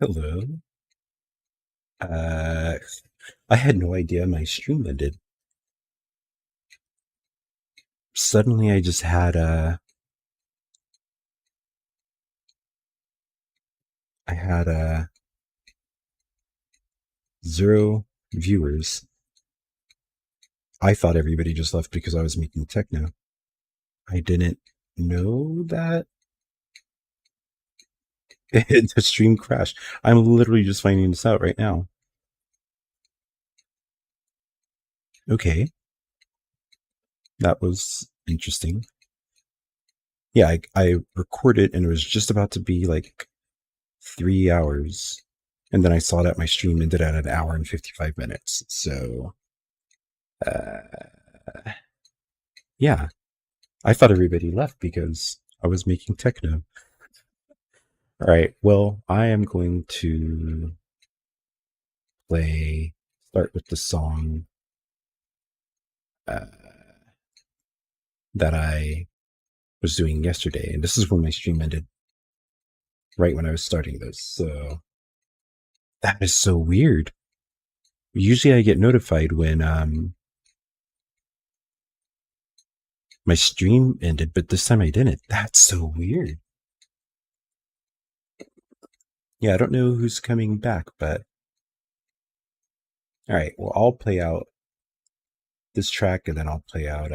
Hello. Uh, I had no idea my stream ended. Suddenly, I just had I had 0 viewers. I thought everybody just left because I was making techno. I didn't know that the stream crashed. I'm literally just finding this out right now. Okay, that was interesting. Yeah, I recorded and it was just about to be like 3 hours. And then I saw that my stream ended at an hour and 55 minutes. So, uh, yeah, I thought everybody left because I was making techno. All right, well, I am going to start with the song uh, that I was doing yesterday. And this is when my stream ended, right when I was starting this. So, that is so weird. Usually I get notified when my stream ended, but this time I didn't. That's so weird. Yeah, I don't know who's coming back, but all right. Well, I'll play out this track and then I'll play out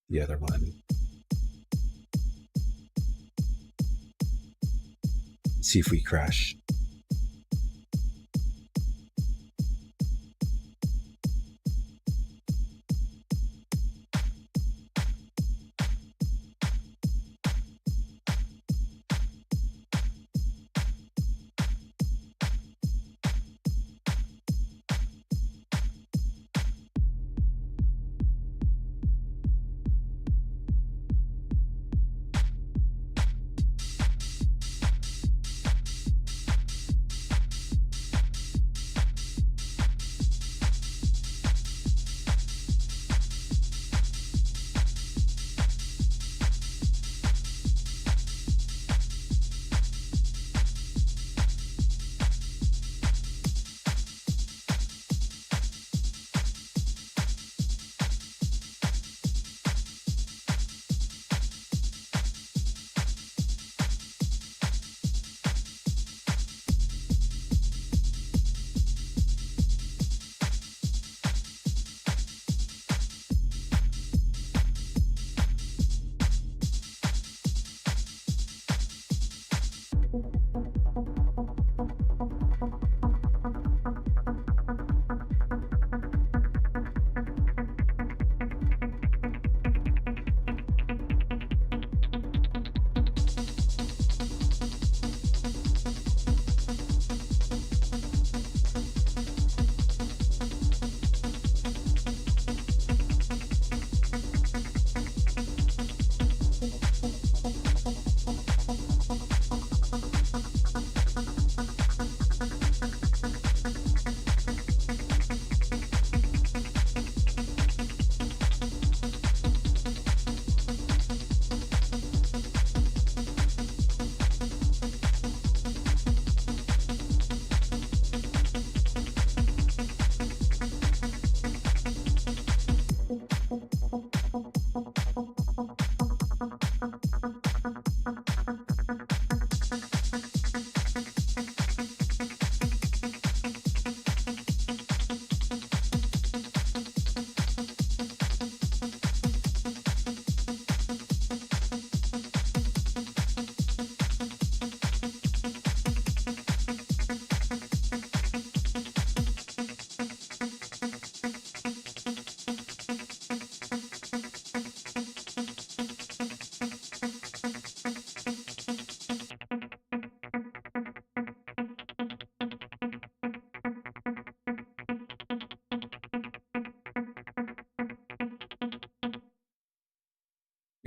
the other one. See if we crash.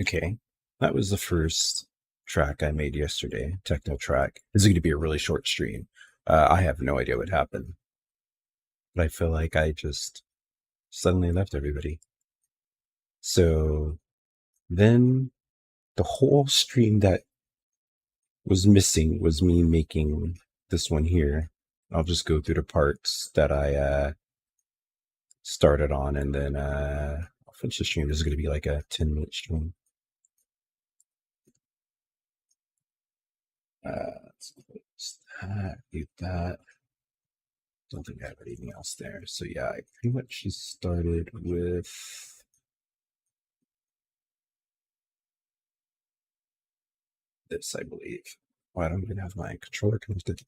Okay, that was the first track I made yesterday, techno track. This is going to be a really short stream. I have no idea what happened, but I feel like I just suddenly left everybody. So then the whole stream that was missing was me making this one here. I'll just go through the parts that I started on, and then I'll finish the stream. This is going to be like a 10-minute stream. Let's close that, leave that. Don't think I have anything else there. So yeah, I pretty much just started with this, I believe. Oh, I don't even have my controller connected.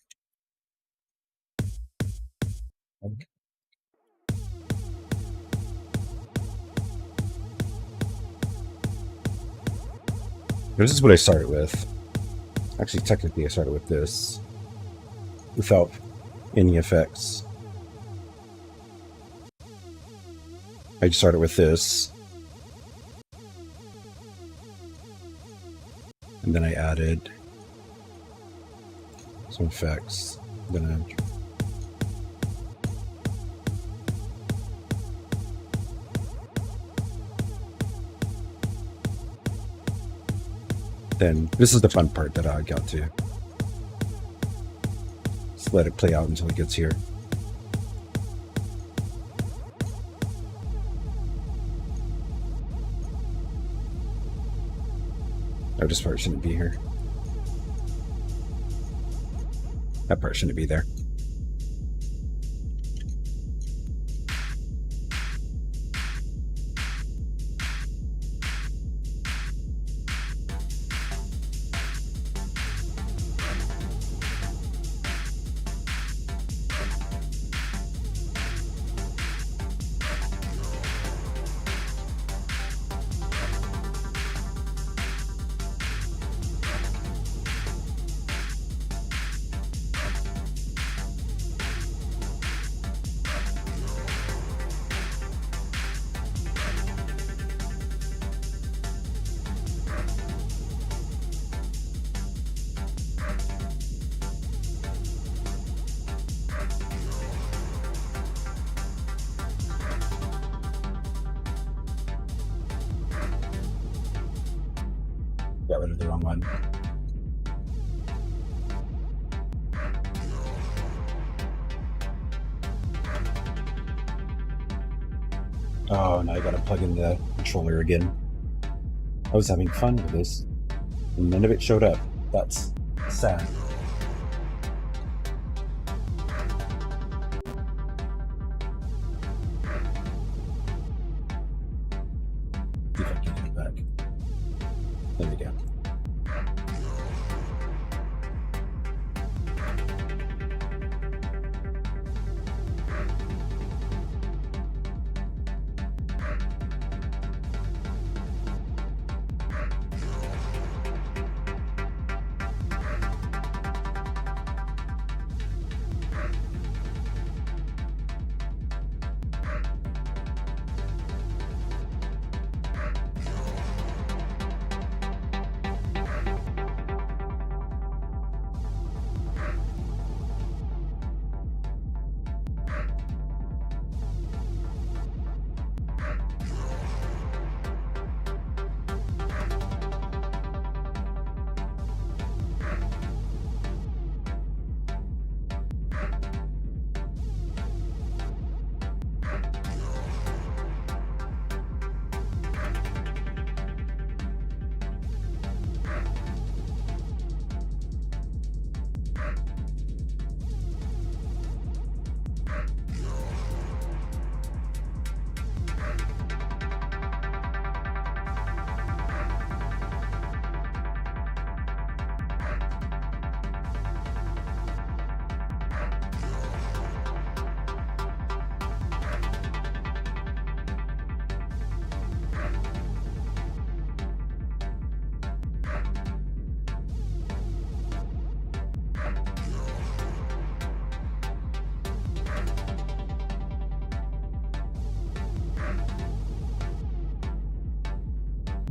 Okay. This is what I started with. Actually, technically, I started with this without any effects. I just started with this. And then I added some effects. Then this is the fun part that I got to. Just let it play out until it gets here. Oh, this part shouldn't be here. That part shouldn't be there. Got rid of the wrong one. Oh, now I gotta plug in the controller again. I was having fun with this, and none of it showed up. That's sad. See if I can get it back. There we go.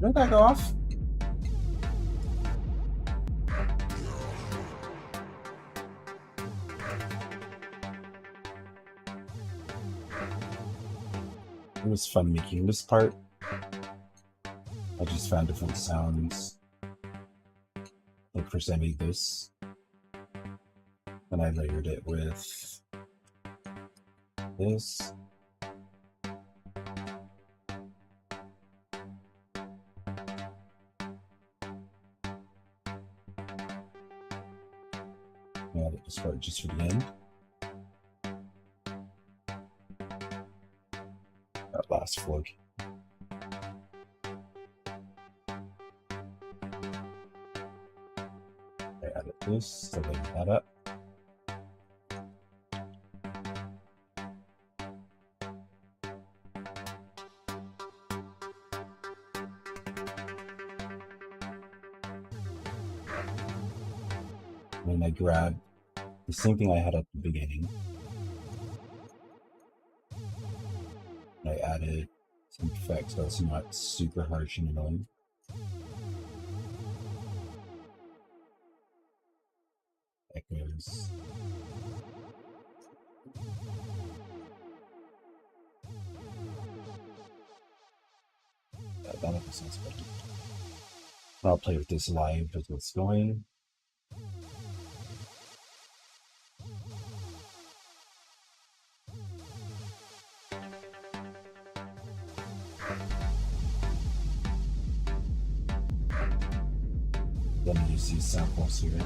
Don't that go off? It was fun making this part. I just found different sounds. Like first I made this, then I layered it with this. I added this part just for the end. That last float. I added this to lay that up. And then I grabbed the same thing I had at the beginning. And I added some effects so it's not super harsh and annoying. Echoes. That echo sounds better. I'll play with this live as it's going. Let me use these samples here.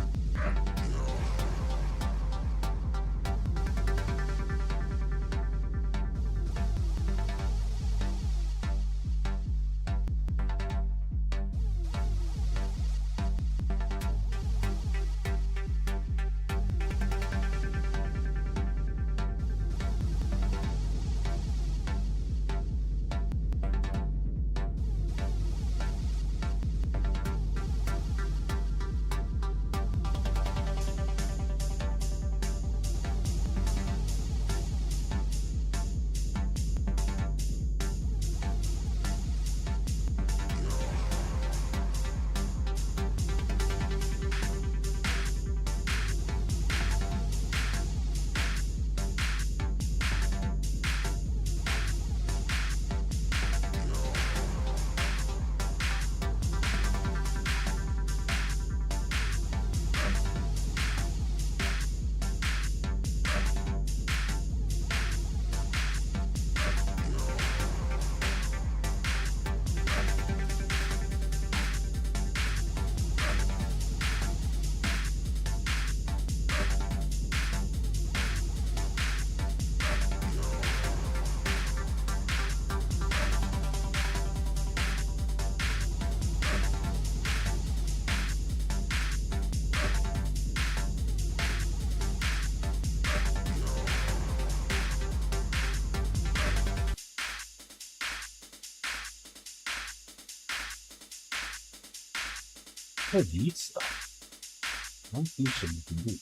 I need stuff. I don't think so you can do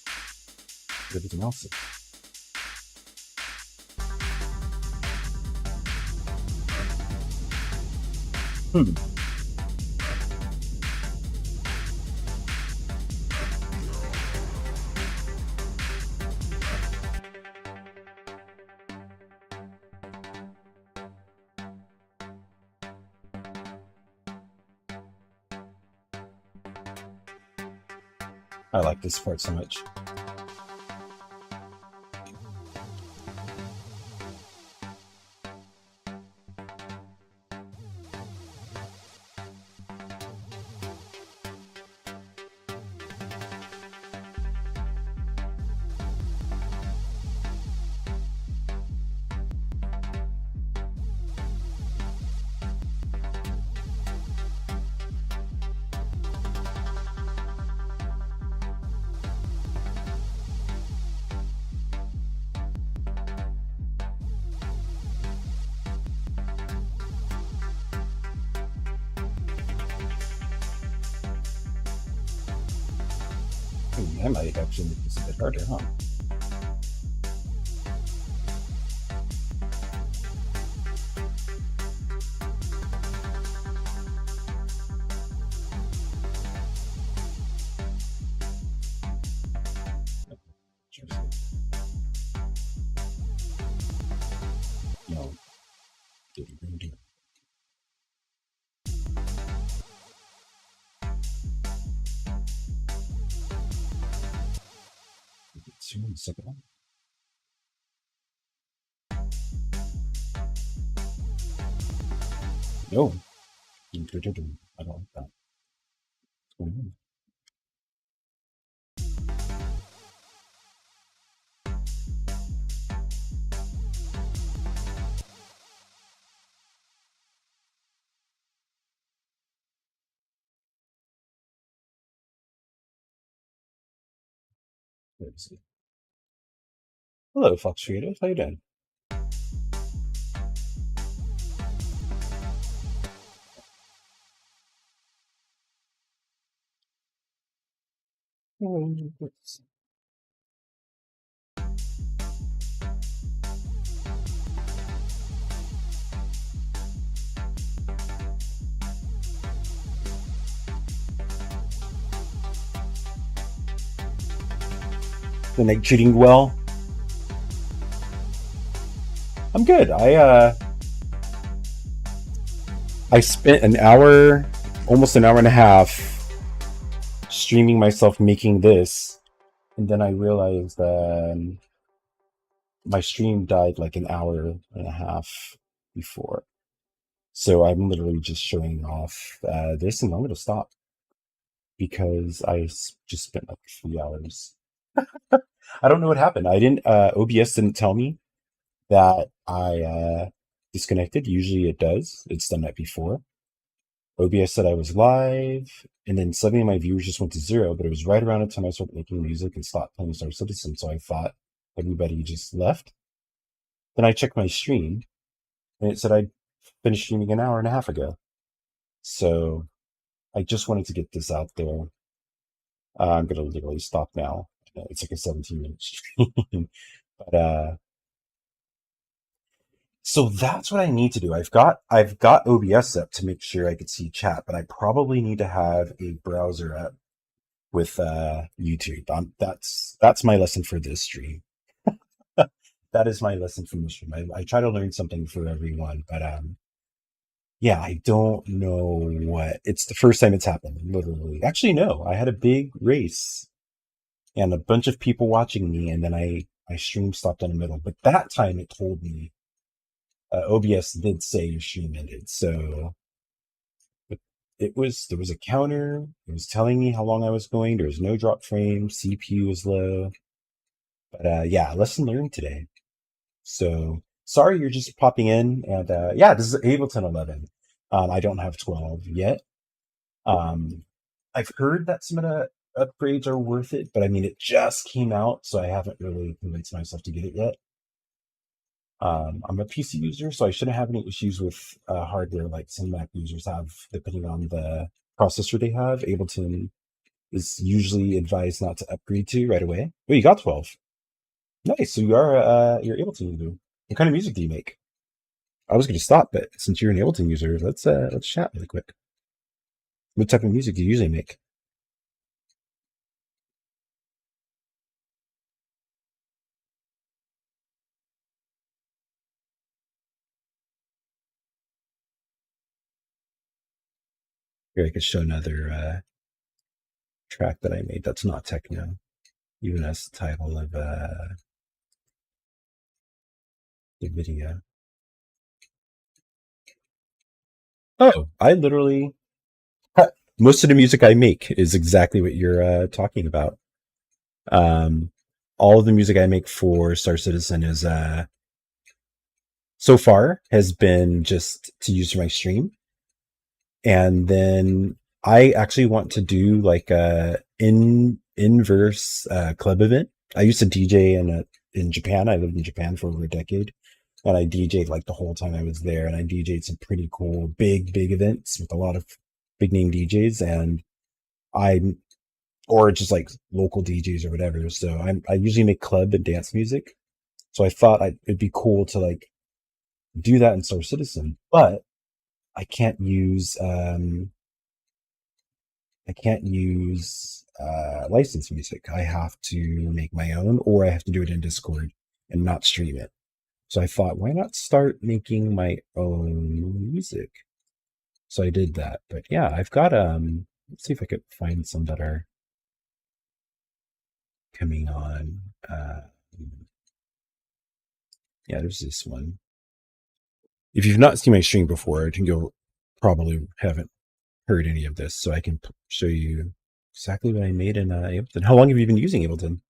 everything else. I like this part so much. I might actually make this a bit harder, huh? No. Just one second. No. I don't like that. What's going on? Where is it? Hello, Fox Creative. How you doing? Let's the night treating well. I'm good. I spent an hour, almost an hour and a half, streaming myself making this, and then I realized my stream died like an hour and a half before. So I'm literally just showing off this, and I'm going to stop because just spent like 3 hours. I don't know what happened. I didn't. OBS didn't tell me that I disconnected. Usually it does. It's done that before. OBS said I was live, and then suddenly my viewers just went to zero, but it was right around the time I started making music and stopped playing Star Citizen, so I thought everybody just left. Then I checked my stream, and it said I finished streaming an hour and a half ago. So I just wanted to get this out there. I'm going to literally stop now. It's like a 17-minute stream. But so that's what I need to do. I've got OBS up to make sure I could see chat, but I probably need to have a browser up with YouTube. That's my lesson for this stream. That is my lesson from this stream. I try to learn something for everyone, but yeah, I don't know what. It's the first time it's happened, literally. Actually, no, I had a big race and a bunch of people watching me, and then my stream stopped in the middle. But that time it told me OBS did say your stream ended, so but there was a counter. It was telling me how long I was going. There was no drop frame. CPU was low. But yeah, lesson learned today. So sorry you're just popping in, and yeah, this is Ableton 11. I don't have 12 yet. I've heard that some of the upgrades are worth it, but I mean, it just came out, so I haven't really convinced myself to get it yet. I'm a PC user, so I shouldn't have any issues with hardware like some Mac users have, depending on the processor they have. Ableton is usually advised not to upgrade to right away. Oh, you got 12. Nice. So you're Ableton user. What kind of music do you make? I was going to stop, but since you're an Ableton user, let's chat really quick. What type of music do you usually make? Here, I could show another track that I made that's not techno, even as the title of the video. Oh, I literally most of the music I make is exactly what you're talking about. All of the music I make for Star Citizen is so far has been just to use for my stream, and then I actually want to do like a inverse club event. I used to DJ in Japan. I lived in Japan for over a decade, and I DJ'd like the whole time I was there. And I DJ'd some pretty cool big events with a lot of big name DJs, and I'm or just like local DJs or whatever. So I usually make club and dance music. So I thought it'd be cool to like do that in Star Citizen, but I can't use licensed music. I have to make my own, or I have to do it in Discord and not stream it. So I thought, why not start making my own music? So I did that. But yeah, I've got let's see if I could find some that are coming on. Yeah, there's this one. If you've not seen my stream before, I think you'll probably haven't heard any of this, so I can show you exactly what I made in Ableton. How long have you been using Ableton?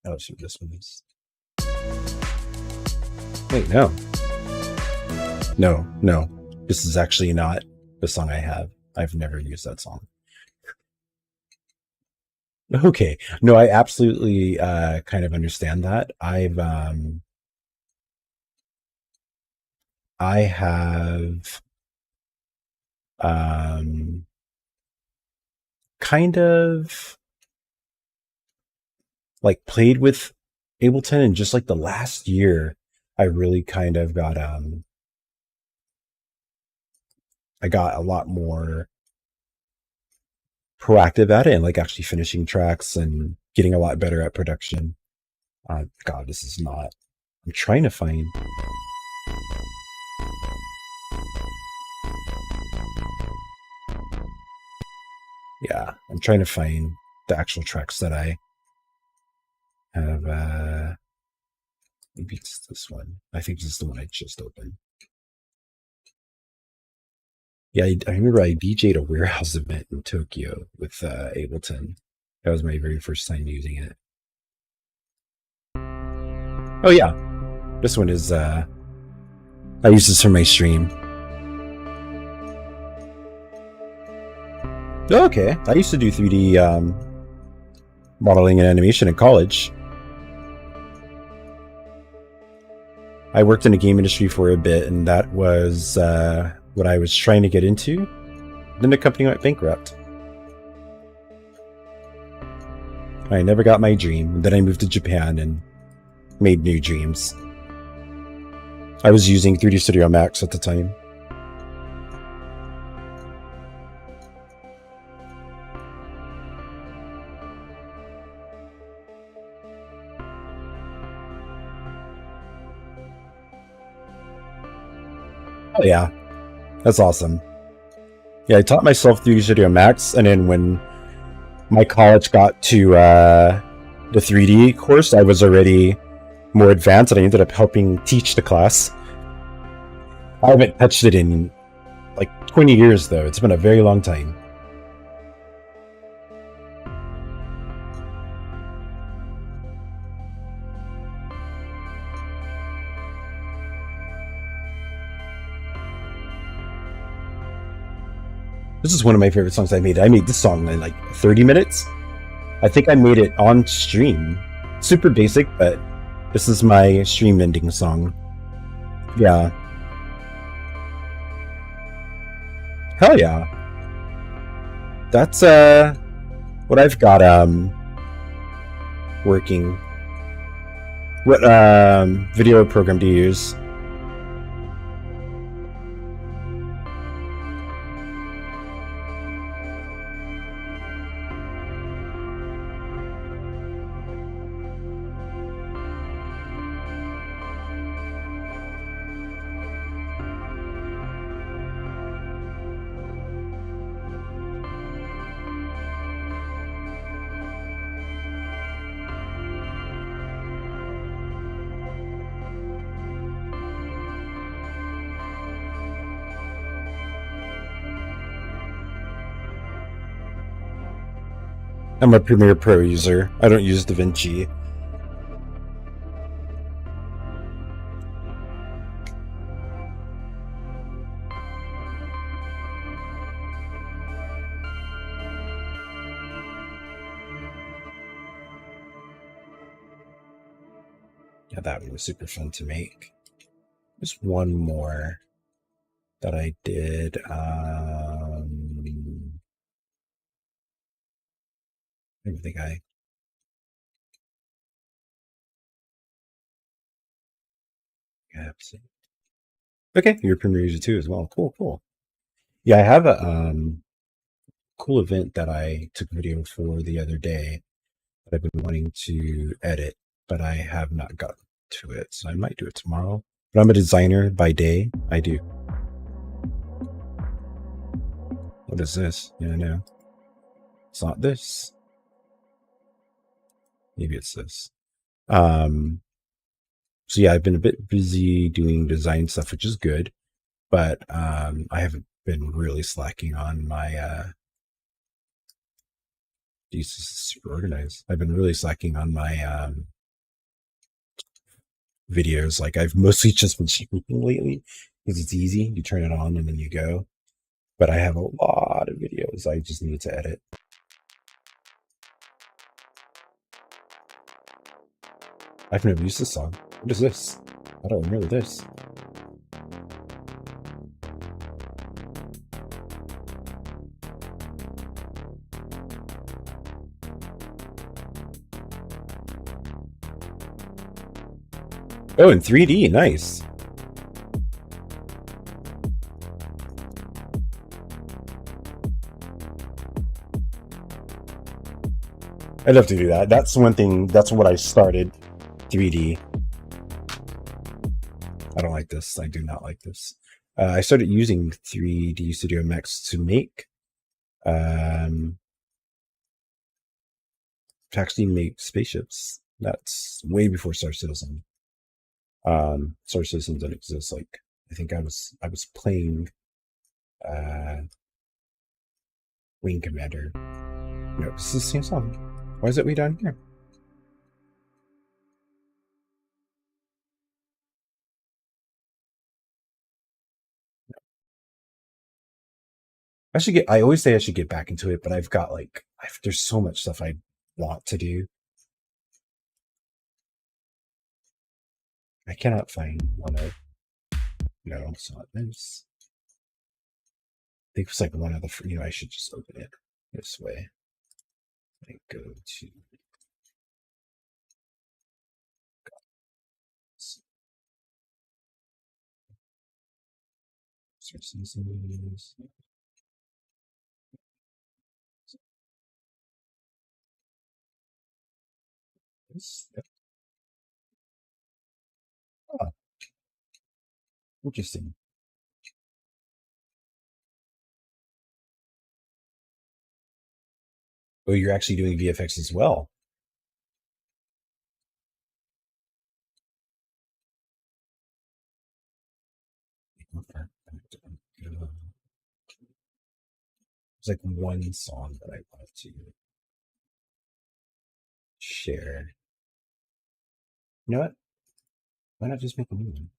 Oh, shoot, this one is. Wait, no. No. This is actually not the song I have. I've never used that song. Okay. No, I absolutely kind of understand that. I have kind of like played with Ableton, and just like the last year, I really kind of got I got a lot more proactive at it, and like actually finishing tracks and getting a lot better at production. God, this is not. I'm trying to find. Yeah, I'm trying to find the actual tracks that I have. Maybe it's this one. I think this is the one I just opened. Yeah, I remember I DJ'd a warehouse event in Tokyo with Ableton. That was my very first time using it. Oh yeah, this one is. I use this for my stream. Oh, okay, I used to do 3D modeling and animation in college. I worked in the game industry for a bit, and that was what I was trying to get into. Then the company went bankrupt. I never got my dream. Then I moved to Japan and made new dreams. I was using 3D Studio Max at the time. Oh yeah, that's awesome. Yeah, I taught myself 3D Studio Max, and then when my college got to the 3D course, I was already more advanced, and I ended up helping teach the class. I haven't touched it in like 20 years, though. It's been a very long time. This is one of my favorite songs I made. I made this song in like 30 minutes. I think I made it on stream. Super basic, but this is my stream ending song. Yeah. Hell yeah. That's what I've got working. What video program do you use? I'm a Premiere Pro user. I don't use DaVinci. Yeah, that one was super fun to make. There's one more that I did. I think okay, you're a Premiere user too as well. Cool. Yeah, I have a cool event that I took video for the other day that I've been wanting to edit, but I have not gotten to it. So I might do it tomorrow. But I'm a designer by day. I do. What is this? Yeah, no. It's not this. Maybe it's this. So yeah, I've been a bit busy doing design stuff, which is good, but I haven't been really slacking on my Jesus, is super organized. I've been really slacking on my videos. Like I've mostly just been shooting lately because it's easy. You turn it on and then you go. But I have a lot of videos I just need to edit. I've never used this song. What is this? I don't remember this. Oh, in 3D, nice. I'd love to do that. That's one thing. That's what I started. 3D. I don't like this. I do not like this. I started using 3D Studio Max to make, to actually make spaceships. That's way before Star Citizen. Star Citizen didn't exist. Like I think I was playing Wing Commander. No, this is the same song. Why is it way down here? I should get. I always say I should get back into it, but I've got like, there's so much stuff I want to do. I cannot find one of. No, it's not this. I think it's like one of the. I should just open it this way. I go to. Sources. Yep. Oh, interesting. Oh, you're actually doing VFX as well. There's like one song that I want to share. You know what? Why not just make a new one?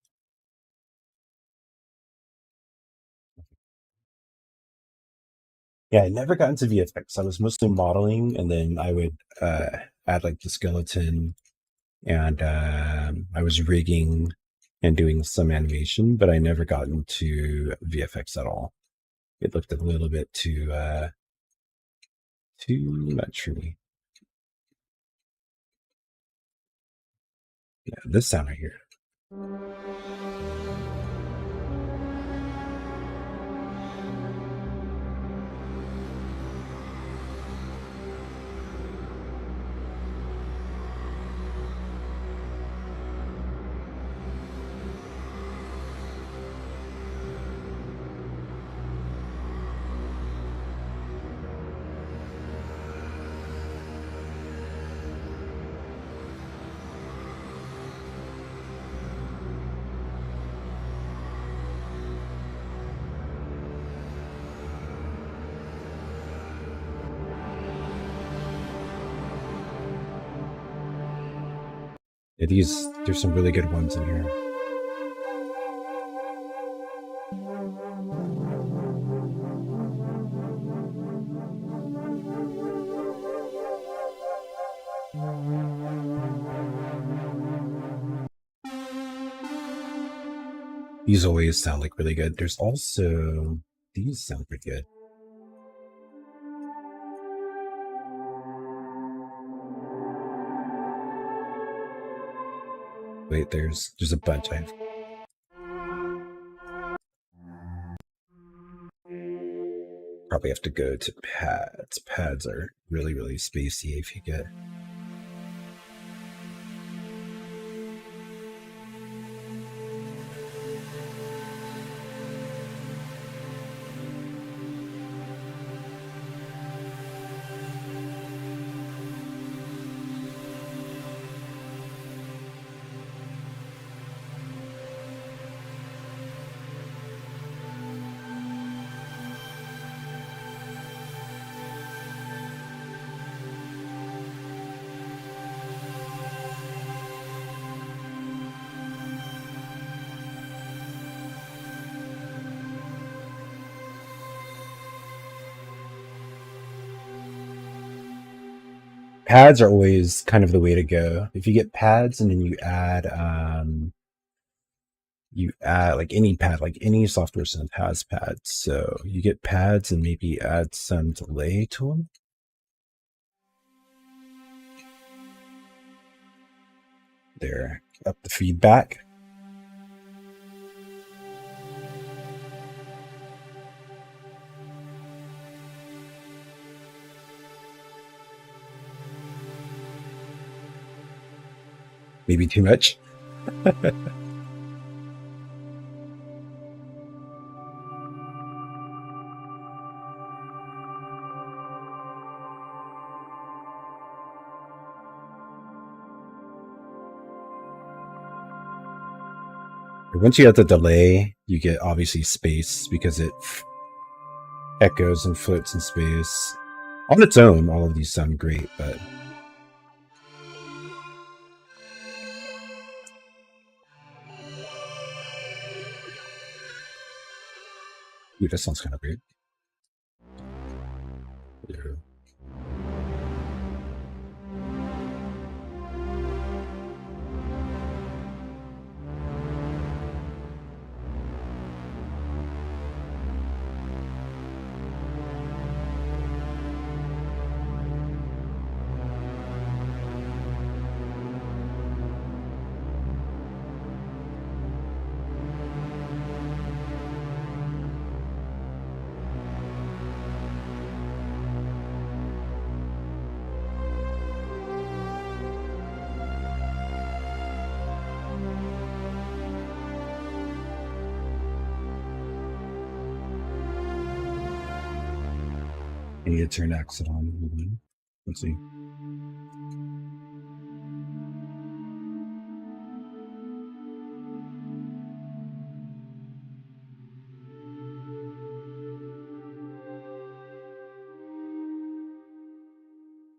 Yeah, I never got into VFX. I was mostly modeling, and then I would add like the skeleton, and I was rigging and doing some animation, but I never got into VFX at all. It looked a little bit too much for me. Yeah, this sound right here. Yeah, there's some really good ones in here. These always sound like really good. There's also, these sound pretty good. Wait, there's a bunch. I have. Probably have to go to pads. Pads are really, really spacey if you get. pads are always kind of the way to go. If you get pads and then you add like any pad, like any software synth has pads. So you get pads and maybe add some delay to them. There, up the feedback. Maybe too much. Once you have the delay, you get obviously space because it echoes and floats in space. On its own, all of these sound great, but ooh, that sounds kind of weird. Yeah. I need to turn exit on. Let's see.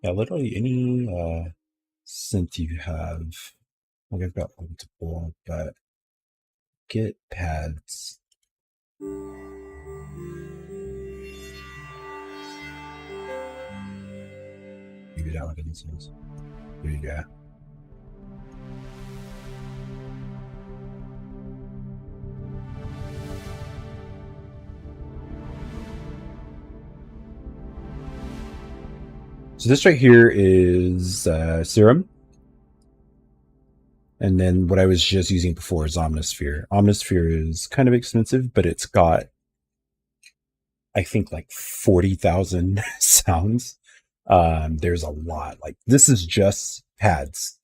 Yeah, literally any synth you have. Like I've got multiple, but get pads. Maybe that one didn't sense. There you go. So this right here is Serum. And then what I was just using before is Omnisphere. Omnisphere is kind of expensive, but it's got, I think, like 40,000 sounds. There's a lot. Like this is just pads.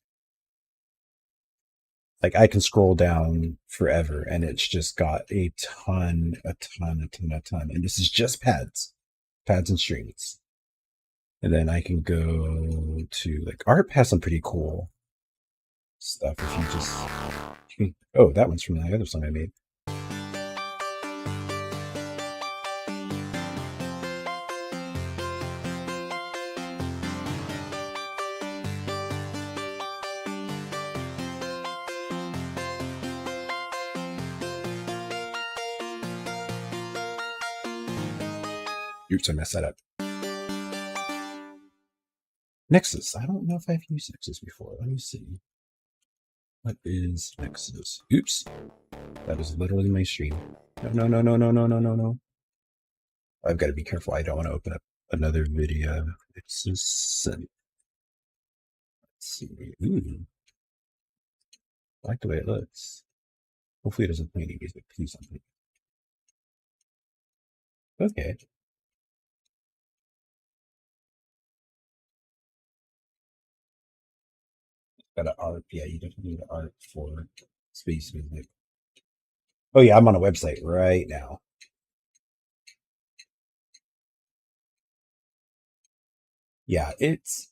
Like I can scroll down forever and it's just got a ton. And this is just pads and strings. And then I can go to like ARP has some pretty cool stuff. If you just, oh, that one's from the other song I made. Oops, I messed that up. Nexus. I don't know if I've used Nexus before. Let me see. What is Nexus? Oops. That was literally my stream. No. I've got to be careful. I don't want to open up another video. Nexus. Let's see. Ooh. I like the way it looks. Hopefully it doesn't play any music. Please don't play. Okay. Got an art. Yeah, you definitely need an art for space music. Oh yeah, I'm on a website right now. Yeah, it's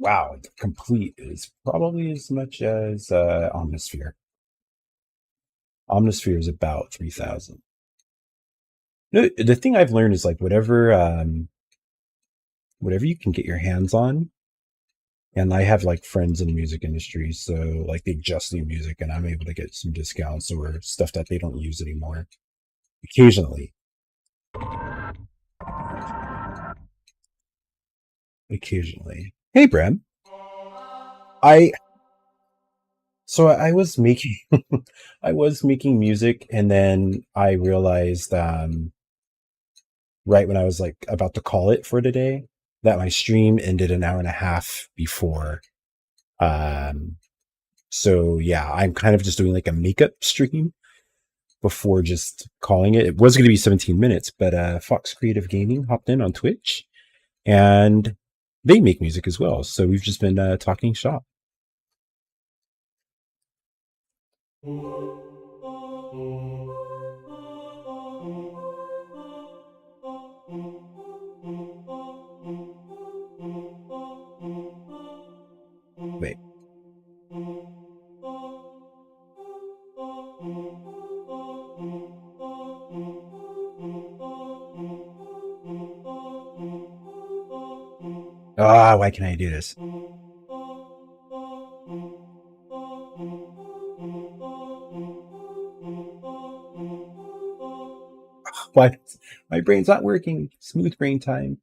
wow. Complete is probably as much as Omnisphere. Omnisphere is about 3,000. No, the thing I've learned is like whatever you can get your hands on. And I have like friends in the music industry, so like they just do music, and I'm able to get some discounts or stuff that they don't use anymore. Occasionally. Hey, Bram. I I was making I was making music, and then I realized right when I was like about to call it for today that my stream ended an hour and a half before. Um, so yeah, I'm kind of just doing like a makeup stream before just calling it. It was going to be 17 minutes, but Fox Creative Gaming hopped in on Twitch, and they make music as well. So we've just been talking shop. Wait. Ah, why can I do this? Why? My brain's not working. Smooth brain time.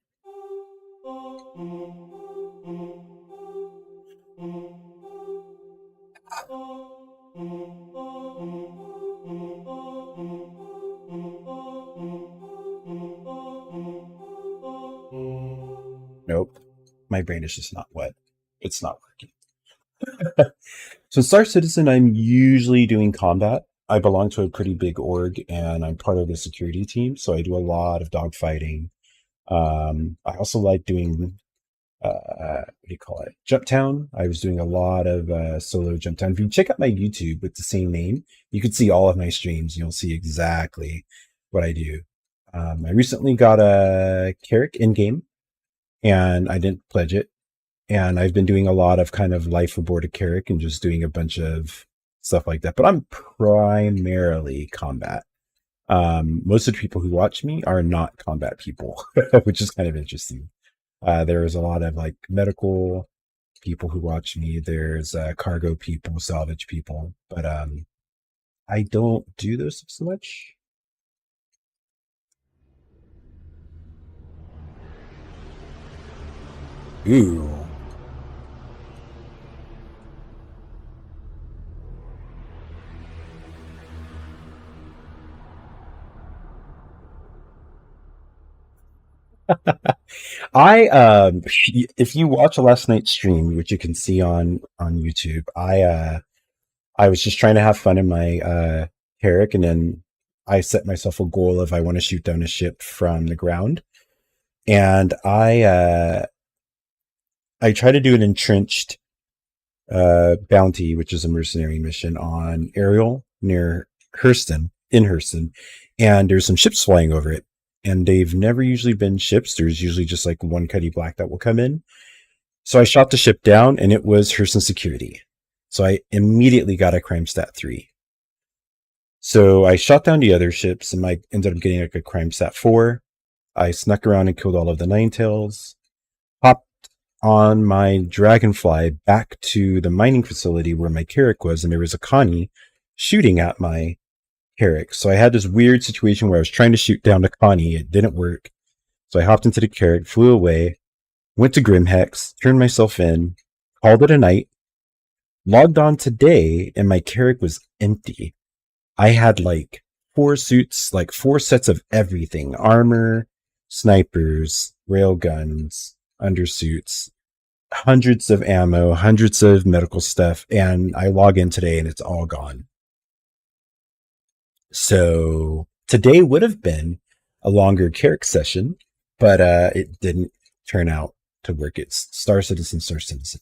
Nope. My brain is just not wet. It's not working. So Star Citizen, I'm usually doing combat. I belong to a pretty big org, and I'm part of the security team, so I do a lot of dogfighting. I also like doing what do you call it? Jump Town. I was doing a lot of solo Jump Town. If you check out my YouTube with the same name, you can see all of my streams. You'll see exactly what I do. I recently got a Carrack in game, and I didn't pledge it. And I've been doing a lot of kind of life aboard a Carrack and just doing a bunch of stuff like that. But I'm primarily combat. Most of the people who watch me are not combat people, which is kind of interesting. There's a lot of like medical people who watch me. There's cargo people, salvage people, but I don't do those so much. Ooh. I if you watch last night's stream, which you can see on YouTube, I was just trying to have fun in my Carrack, and then I set myself a goal of I want to shoot down a ship from the ground, and I try to do an entrenched bounty, which is a mercenary mission on Ariel near Hurston, in Hurston, and there's some ships flying over it. And they've never usually been ships. There's usually just like one Cuddy Black that will come in. So I shot the ship down, and it was Hurston Security. So I immediately got a crime stat 3. So I shot down the other ships, and I ended up getting like a crime stat 4. I snuck around and killed all of the Nine Tails. Popped on my Dragonfly back to the mining facility where my Carrack was, and there was a Connie shooting at my Carrack. So I had this weird situation where I was trying to shoot down the Connie. It didn't work. So I hopped into the Carrack, flew away, went to Grimhex, turned myself in, called it a night, logged on today, and my Carrack was empty. I had like 4 suits, like 4 sets of everything: armor, snipers, railguns, undersuits, hundreds of ammo, hundreds of medical stuff, and I log in today and it's all gone. So today would have been a longer Carrack session, but it didn't turn out to work. It's Star Citizen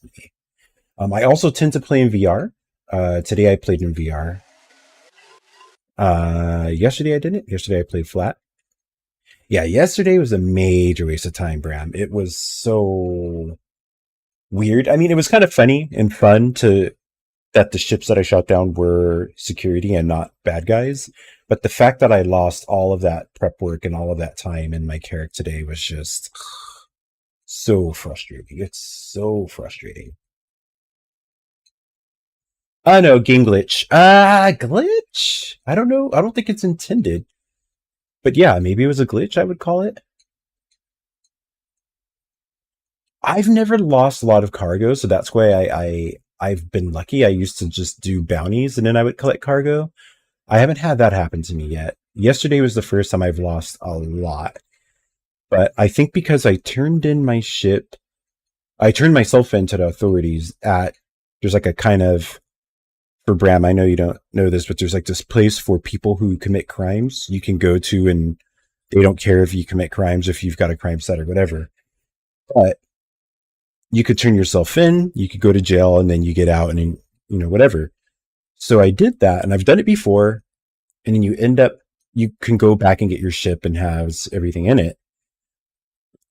me. I also tend to play in VR. Today I played in VR. Yesterday I didn't. Yesterday I played flat. Yeah, yesterday was a major waste of time, Bram. It was so weird. I mean, it was kind of funny and fun to that the ships that I shot down were security and not bad guys. But the fact that I lost all of that prep work and all of that time in my Carrack today was just so frustrating. It's so frustrating. No, game glitch. Glitch? I don't know. I don't think it's intended. But yeah, maybe it was a glitch, I would call it. I've never lost a lot of cargo, so that's why I've been lucky. I used to just do bounties and then I would collect cargo. I haven't had that happen to me yet. Yesterday was the first time I've lost a lot. But I think because I turned myself in to the authorities at, there's like a kind of, for Bram, I know you don't know this, but there's like this place for people who commit crimes you can go to, and they don't care if you commit crimes, if you've got a crime set or whatever. But you could turn yourself in, you could go to jail, and then you get out and then, whatever. So I did that, and I've done it before, and then you can go back and get your ship and has everything in it.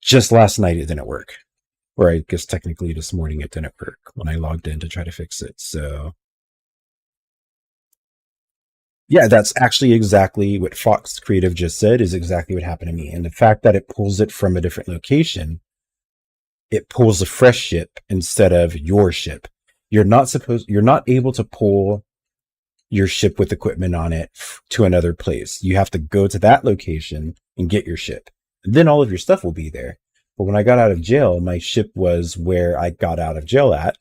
Just last night it didn't work. Or I guess technically this morning it didn't work when I logged in to try to fix it. So yeah, that's actually exactly what Fox Creative just said is exactly what happened to me. And the fact that it pulls it from a different location, it pulls a fresh ship instead of your ship. You're not able to pull your ship with equipment on it to another place. You have to go to that location and get your ship. And then all of your stuff will be there. But when I got out of jail, my ship was where I got out of jail at,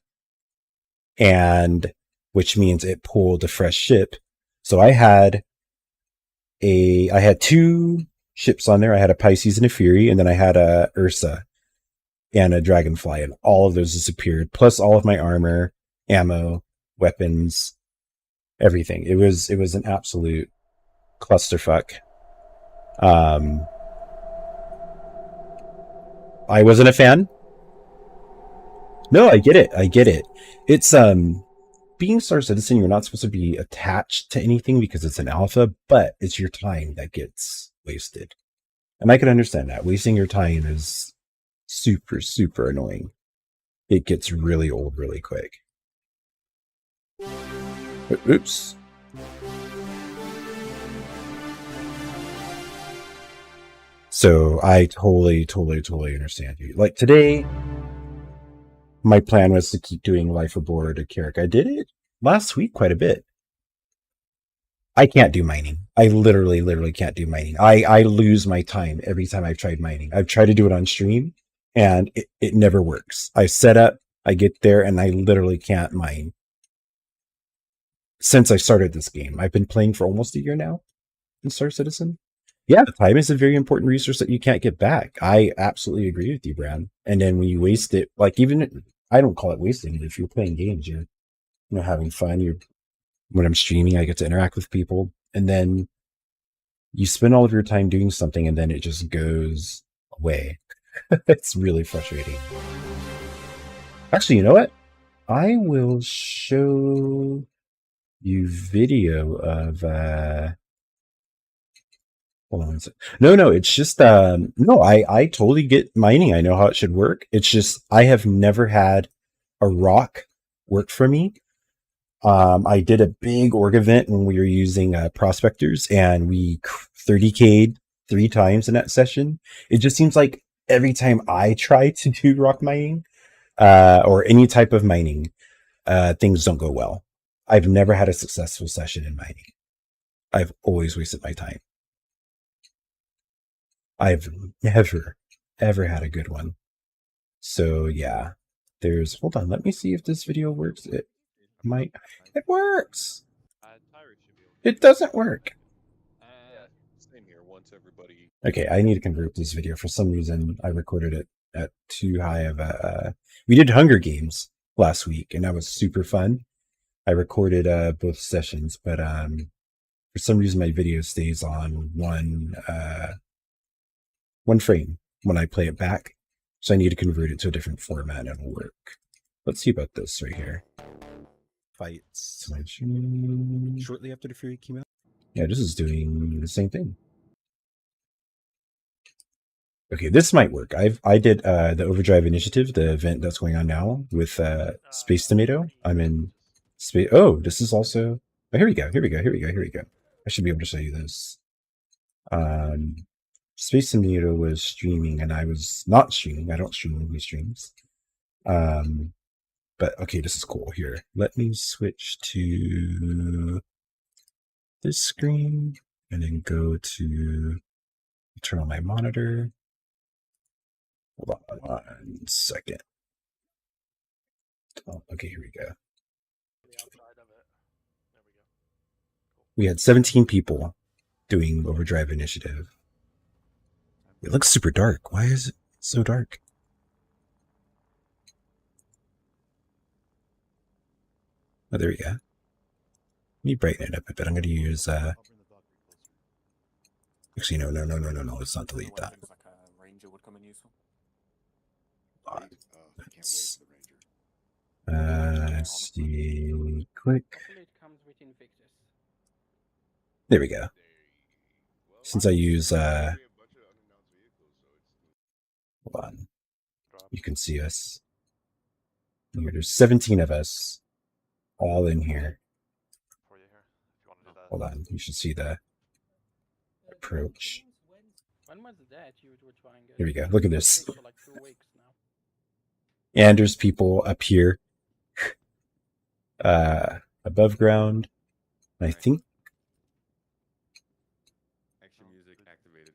and which means it pulled a fresh ship. So I had two ships on there. I had a Pisces and a Fury, and then I had a Ursa and a Dragonfly, and all of those disappeared, plus all of my armor, ammo, weapons, everything. It was an absolute clusterfuck. I wasn't a fan. No, I get it. It's being Star Citizen, you're not supposed to be attached to anything because it's an alpha, but it's your time that gets wasted. And I can understand that. Wasting your time is super, super annoying. It gets really old really quick. Oops. So I totally understand you. Like today, my plan was to keep doing life aboard a Carrack. I did it last week quite a bit. I can't do mining. I literally can't do mining. I lose my time every time I've tried mining. I've tried to do it on stream and it never works. I set up, I get there, and I literally can't mine. Since I started this game, I've been playing for almost a year now in Star Citizen. Yeah, time is a very important resource that you can't get back. I absolutely agree with you, Brad. And then when you waste it, like even, I don't call it wasting it. If you're playing games, you're, having fun. When I'm streaming, I get to interact with people, and then you spend all of your time doing something and then it just goes away. It's really frustrating. Actually, you know what? I will show you video of hold on. No, it's just no, I totally get mining. I know how it should work. It's just I have never had a rock work for me. I did a big org event when we were using prospectors, and we 30K'd 3 times in that session. It just seems like every time I try to do rock mining or any type of mining, things don't go well. I've never had a successful session in mining. I've always wasted my time. I've never, ever had a good one. So yeah, hold on, let me see if this video works. It works. It doesn't work. Same here. Once everybody. Okay, I need to convert this video. For some reason, I recorded it at too high of a. We did Hunger Games last week, and that was super fun. I recorded both sessions, but for some reason, my video stays on one frame when I play it back. So I need to convert it to a different format, and it'll work. Let's see about this right here. Fights shortly after the Fury came out. Yeah, this is doing the same thing. Okay, this might work. I did the Overdrive Initiative, the event that's going on now with Space Tomato. I'm in space. Oh, this is also. Oh, here we go. I should be able to show you this. Space Tomato was streaming, and I was not streaming. I don't stream any streams. But okay, this is cool. Here, let me switch to this screen, and then go to turn on my monitor. Hold on 1 second. Oh, okay, here we go. We had 17 people doing Overdrive Initiative. It looks super dark. Why is it so dark? Oh, there we go. Let me brighten it up a bit. I'm going to use... Actually, no. Let's not delete that. Let's see. Click. There we go. Since I use... hold on. You can see us. Here, there's 17 of us. All in here. Hold on. You should see the approach. Here we go. Look at this. And there's people up here. Above ground. I think. Action music activated.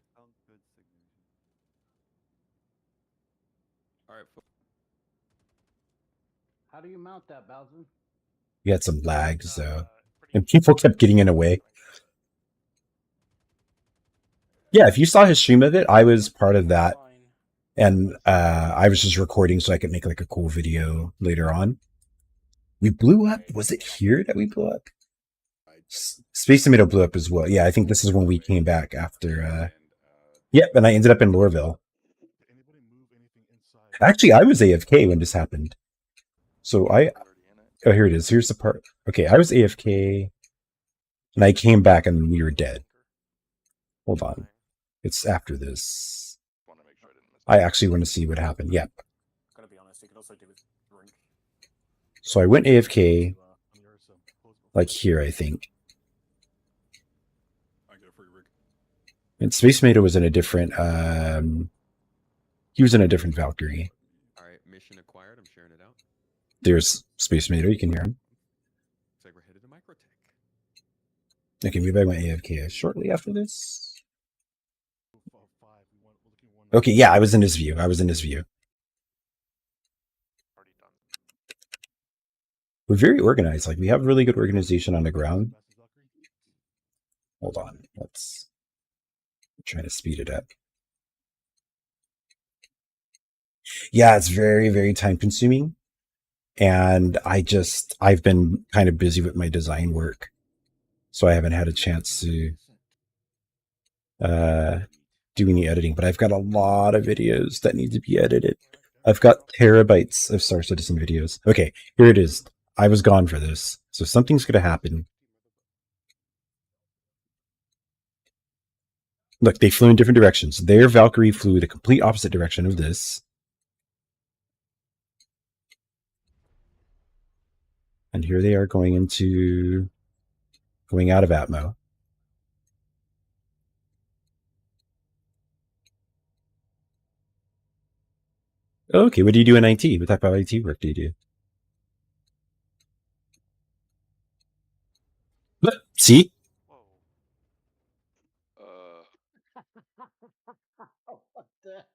All right. How do you mount that, Bowser? We had some lags though. And people kept getting in the way. Yeah, if you saw his stream of it, I was part of that. And I was just recording so I could make like a cool video later on. We blew up? Was it here that we blew up? Space Tomato blew up as well. Yeah, I think this is when we came back after... Yep, and I ended up in Lorville. Actually, I was AFK when this happened. So I... Oh, here it is. Here's the part. Okay, I was AFK. And I came back and we were dead. Hold on. It's after this. I actually want to see what happened. Yep. So I went AFK. Like here, I think. And Space Tomato was in a different... he was in a different Valkyrie. Alright, mission acquired. I'm sharing it out. There's Space Tomato. You can hear him. Looks like we're headed to Microtech. Okay, maybe I went AFK shortly after this. Okay, yeah, I was in this view. We're very organized. Like, we have really good organization on the ground. Hold on. Let's try to speed it up. Yeah, it's very, very time consuming. And I've been kind of busy with my design work. So I haven't had a chance to do any editing, but I've got a lot of videos that need to be edited. I've got terabytes of Star Citizen videos. Okay, here it is. I was gone for this, so something's going to happen. Look, they flew in different directions. Their Valkyrie flew the complete opposite direction of this. And here they are going out of Atmo. Okay, what do you do in IT? What type of IT work do you do? Look, see?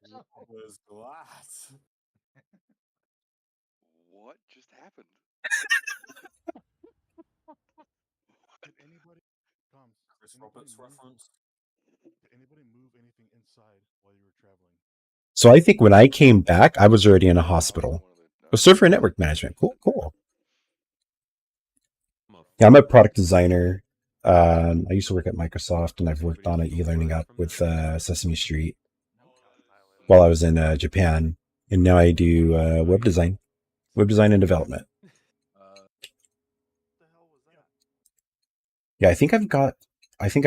What was glass? What just happened? Did anybody Chris Roberts reference? Did anybody move anything inside while you were traveling? So I think when I came back, I was already in a hospital. A server and network management. Cool. Yeah, I'm a product designer. I used to work at Microsoft, and I've worked on an e-learning app with Sesame Street while I was in Japan. And now I do web design and development. Yeah, I think I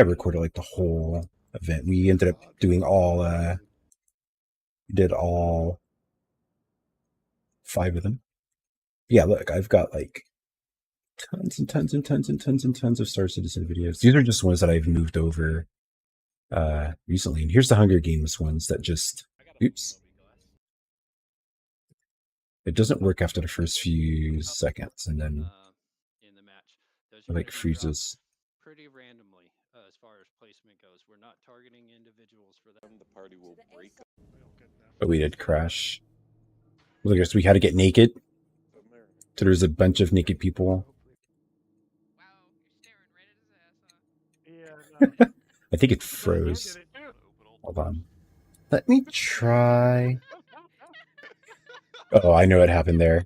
recorded like the whole event. We ended up doing all 5 of them. Yeah, look, I've got like tons and tons and tons and tons and tons of Star Citizen videos. These are just ones that I've moved over recently. And here's the Hunger Games ones that just... Oops. It doesn't work after the first few seconds, and then it like freezes. pretty randomly as far as placement goes. We're not targeting individuals for that. The party will break up. But we did crash. Look, we had to get naked. So there's a bunch of naked people. Wow, you're staring right at his ass, huh? Yeah. I think it froze. Hold on. Let me try. Oh, I know what happened there.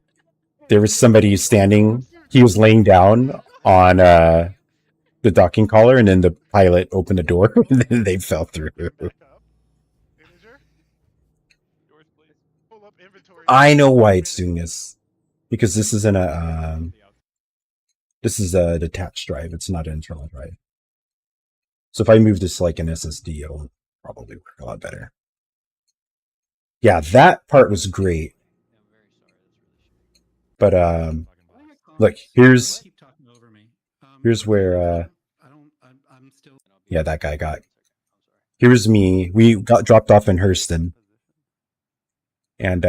There was somebody standing. He was laying down on the docking collar, and then the pilot opened the door, and then they fell through. I know why it's doing this, because this isn't a this is a detached drive. It's not an internal drive. So if I move this like an SSD, it'll probably work a lot better. Yeah, that part was great. But look, here's where yeah, that guy got. Here's me. We got dropped off in Hurston, and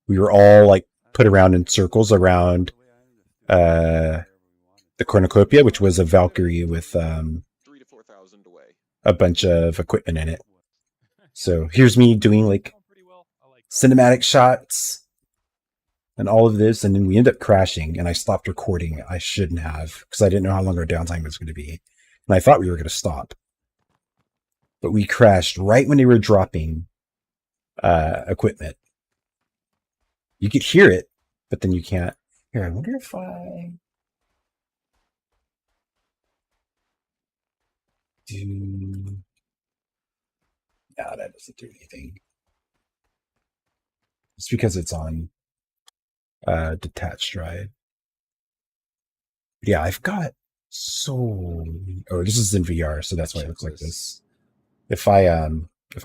we were all like put around in circles around the cornucopia, which was a Valkyrie with 3,000 to 4,000 away. a bunch of equipment in it. So here's me doing like cinematic shots and all of this, and then we end up crashing, and I stopped recording. I shouldn't have, because I didn't know how long our downtime was going to be, and I thought we were going to stop. But we crashed right when they were dropping equipment. You could hear it, but then you can't. Here, I wonder if I do. No, that doesn't do anything. It's because it's on detached drive. Yeah, I've got so. Oh, this is in VR, so that's why it looks like this. If I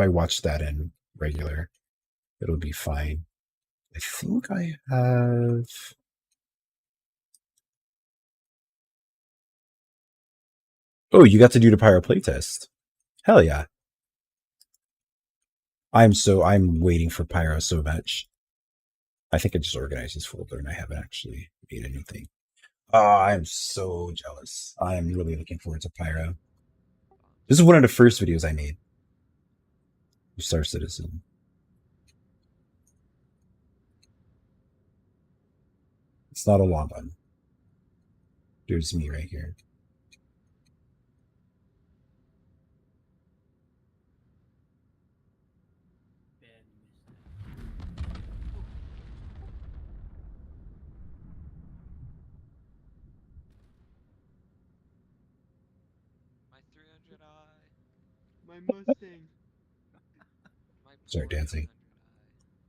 watch that in regular, it'll be fine. I think I have. Oh, you got to do the pyro playtest. Hell yeah. I'm waiting for pyro so much. I think I just organized this folder and I haven't actually made anything. Oh, I'm so jealous. I'm really looking forward to pyro. This is one of the first videos I made. Star Citizen. It's not a long one. There's me right here. My 300i. My Mustang. My Start dancing.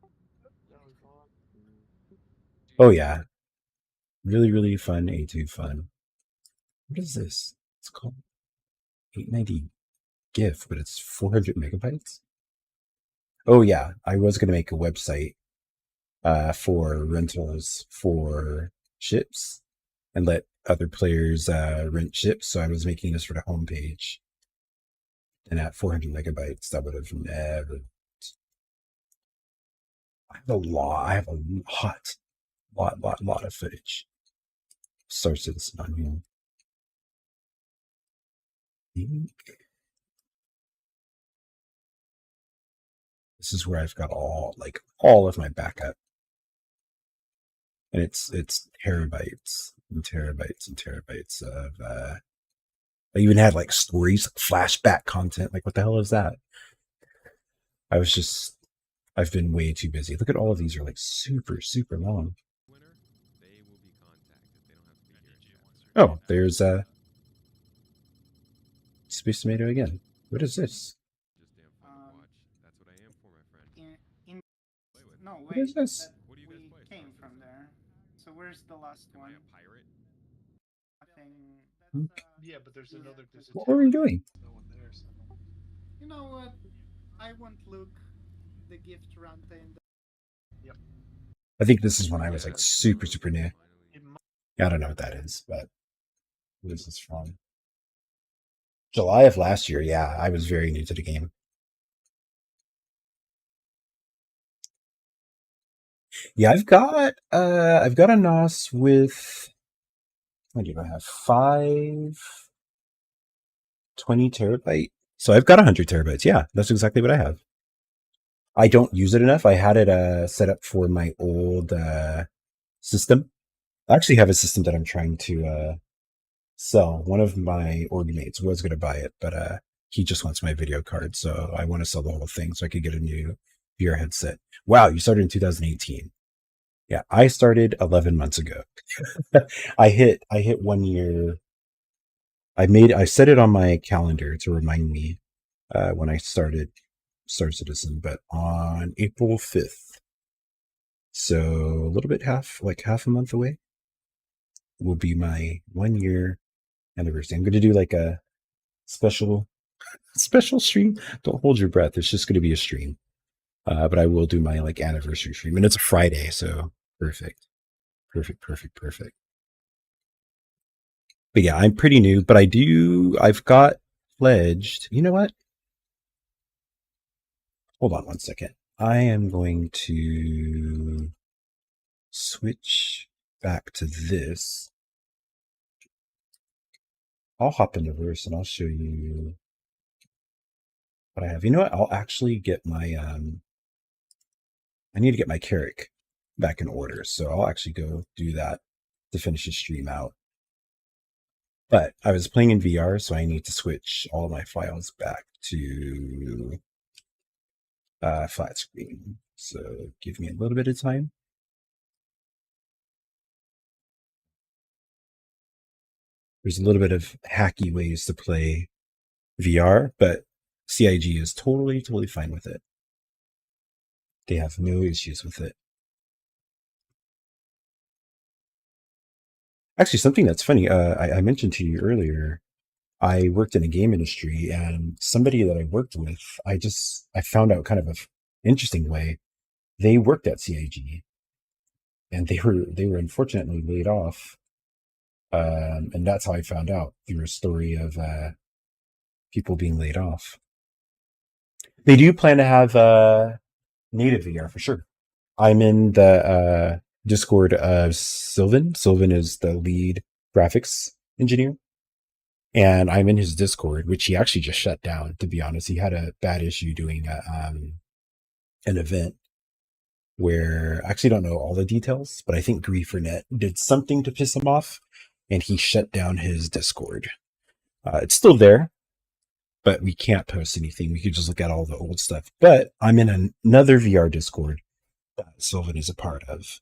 300i. Oh yeah. Really, really fun A2 fun. What is this? It's called 890 GIF, but it's 400 megabytes. Oh yeah, I was gonna make a website for rentals for ships and let other players rent ships. So I was making this for the homepage. And at 400 megabytes, that would have never. I have a lot of footage. Star Citizen on here. This is where I've got all of my backup. And it's terabytes and terabytes and terabytes of I even had like stories, flashback content. Like, what the hell is that? I've been way too busy. Look at all of these are like super, super long. They will be contacted. They don't have to be here. Oh, there's Space Tomato again. What is this? Just damn fun to watch. That's what I am for, my friend. No, What wait. is this? What do you guys play? Came from there. So where's the last Am one? I a pirate? Nothing. Yeah, but there's another. There's a What were you doing? no one there. So. You know what? I won't look the gift ranta in the. Yep. I think this is when I was like super, super new. It Yeah, I don't know what that is, but what is this from? July of last year. Yeah, I was very new to the game. Yeah, I've got a NOS with. What do I have? 5 20 terabyte. So I've got 100 terabytes. Yeah, that's exactly what I have. I don't use it enough. I had it set up for my old system. I actually have a system that I'm trying to sell. One of my org mates was going to buy it, but he just wants my video card. So I want to sell the whole thing so I could get a new VR headset. Wow, you started in 2018. Yeah, I started 11 months ago. I hit 1 year. I set it on my calendar to remind me when I started Star Citizen, but on April 5th. So a little bit half a month away will be my 1 year anniversary. I'm going to do like a special stream. Don't hold your breath. It's just going to be a stream. But I will do my like anniversary stream, and it's a Friday, so perfect. But yeah, I'm pretty new, but I've got pledged. You know what? Hold on one second. I am going to switch back to this. I'll hop into verse and I'll show you what I have. You know what? I'll actually get my I need to get my Carrack back in order, so I'll actually go do that to finish the stream out. But I was playing in VR, so I need to switch all my files back to flat screen. So give me a little bit of time. There's a little bit of hacky ways to play VR, but CIG is totally fine with it. They have no issues with it. Actually, something that's funny, I mentioned to you earlier, I worked in a game industry, and somebody that I worked with, I found out kind of an interesting way. They worked at CIG, and they were unfortunately laid off. And that's how I found out through a story of people being laid off. They do plan to have native VR for sure. I'm in the Discord of Sylvan. Sylvan is the lead graphics engineer. And I'm in his Discord, which he actually just shut down, to be honest. He had a bad issue doing an event where I actually don't know all the details, but I think Griefernet did something to piss him off, and he shut down his Discord. It's still there, but we can't post anything. We could just look at all the old stuff. But I'm in another VR Discord that Sylvan is a part of.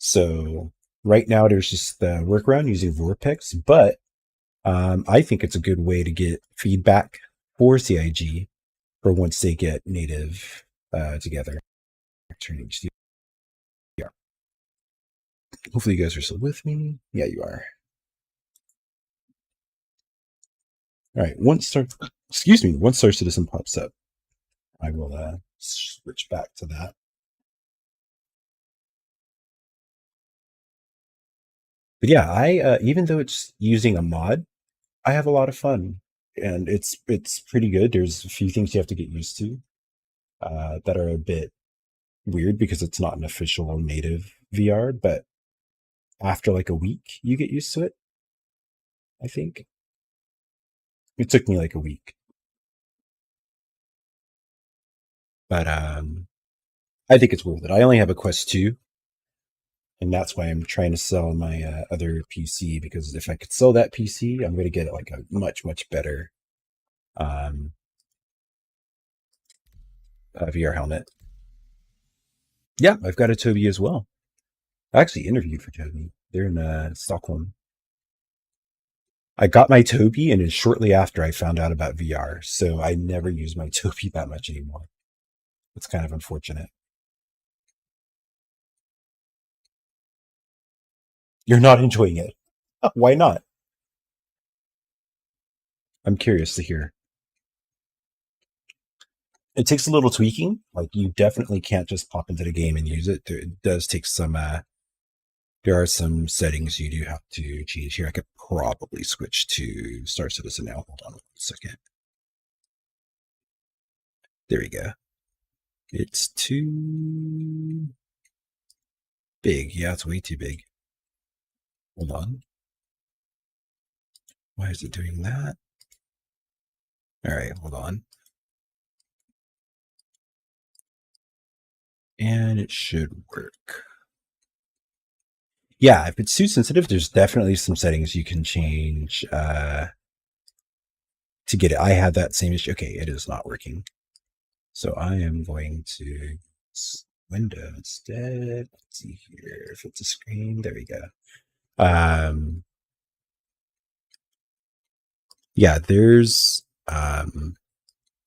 So right now there's just the workaround using Vortex, but I think it's a good way to get feedback for CIG for once they get native together. Turning HDR. Hopefully you guys are still with me. Yeah, you are. All right. Once Star Citizen pops up, I will switch back to that. But yeah, I even though it's using a mod, I have a lot of fun, and it's pretty good. There's a few things you have to get used to that are a bit weird because it's not an official native VR, but after like a week, you get used to it. I think it took me like a week, but I think it's worth it. I only have a Quest 2, and that's why I'm trying to sell my other PC, because if I could sell that PC, I'm going to get like a much better VR helmet. Yeah, I've got a Tobii as well. I actually interviewed for Tobii. They're in Stockholm. I got my Tobii, and then shortly after I found out about VR, so I never use my Tobii that much anymore. It's kind of unfortunate. You're not enjoying it. Why not? I'm curious to hear. It takes a little tweaking. Like, you definitely can't just pop into the game and use it. It does take some, there are some settings you do have to change here. I could probably switch to Star Citizen now. Hold on 1 second. There we go. It's too big. Yeah, it's way too big. Hold on. Why is it doing that? All right, hold on. And it should work. Yeah, if it's too sensitive, there's definitely some settings you can change to get it. I had that same issue. Okay, it is not working. So I am going to use window instead. Let's see here if it's a screen. There we go. Yeah, there's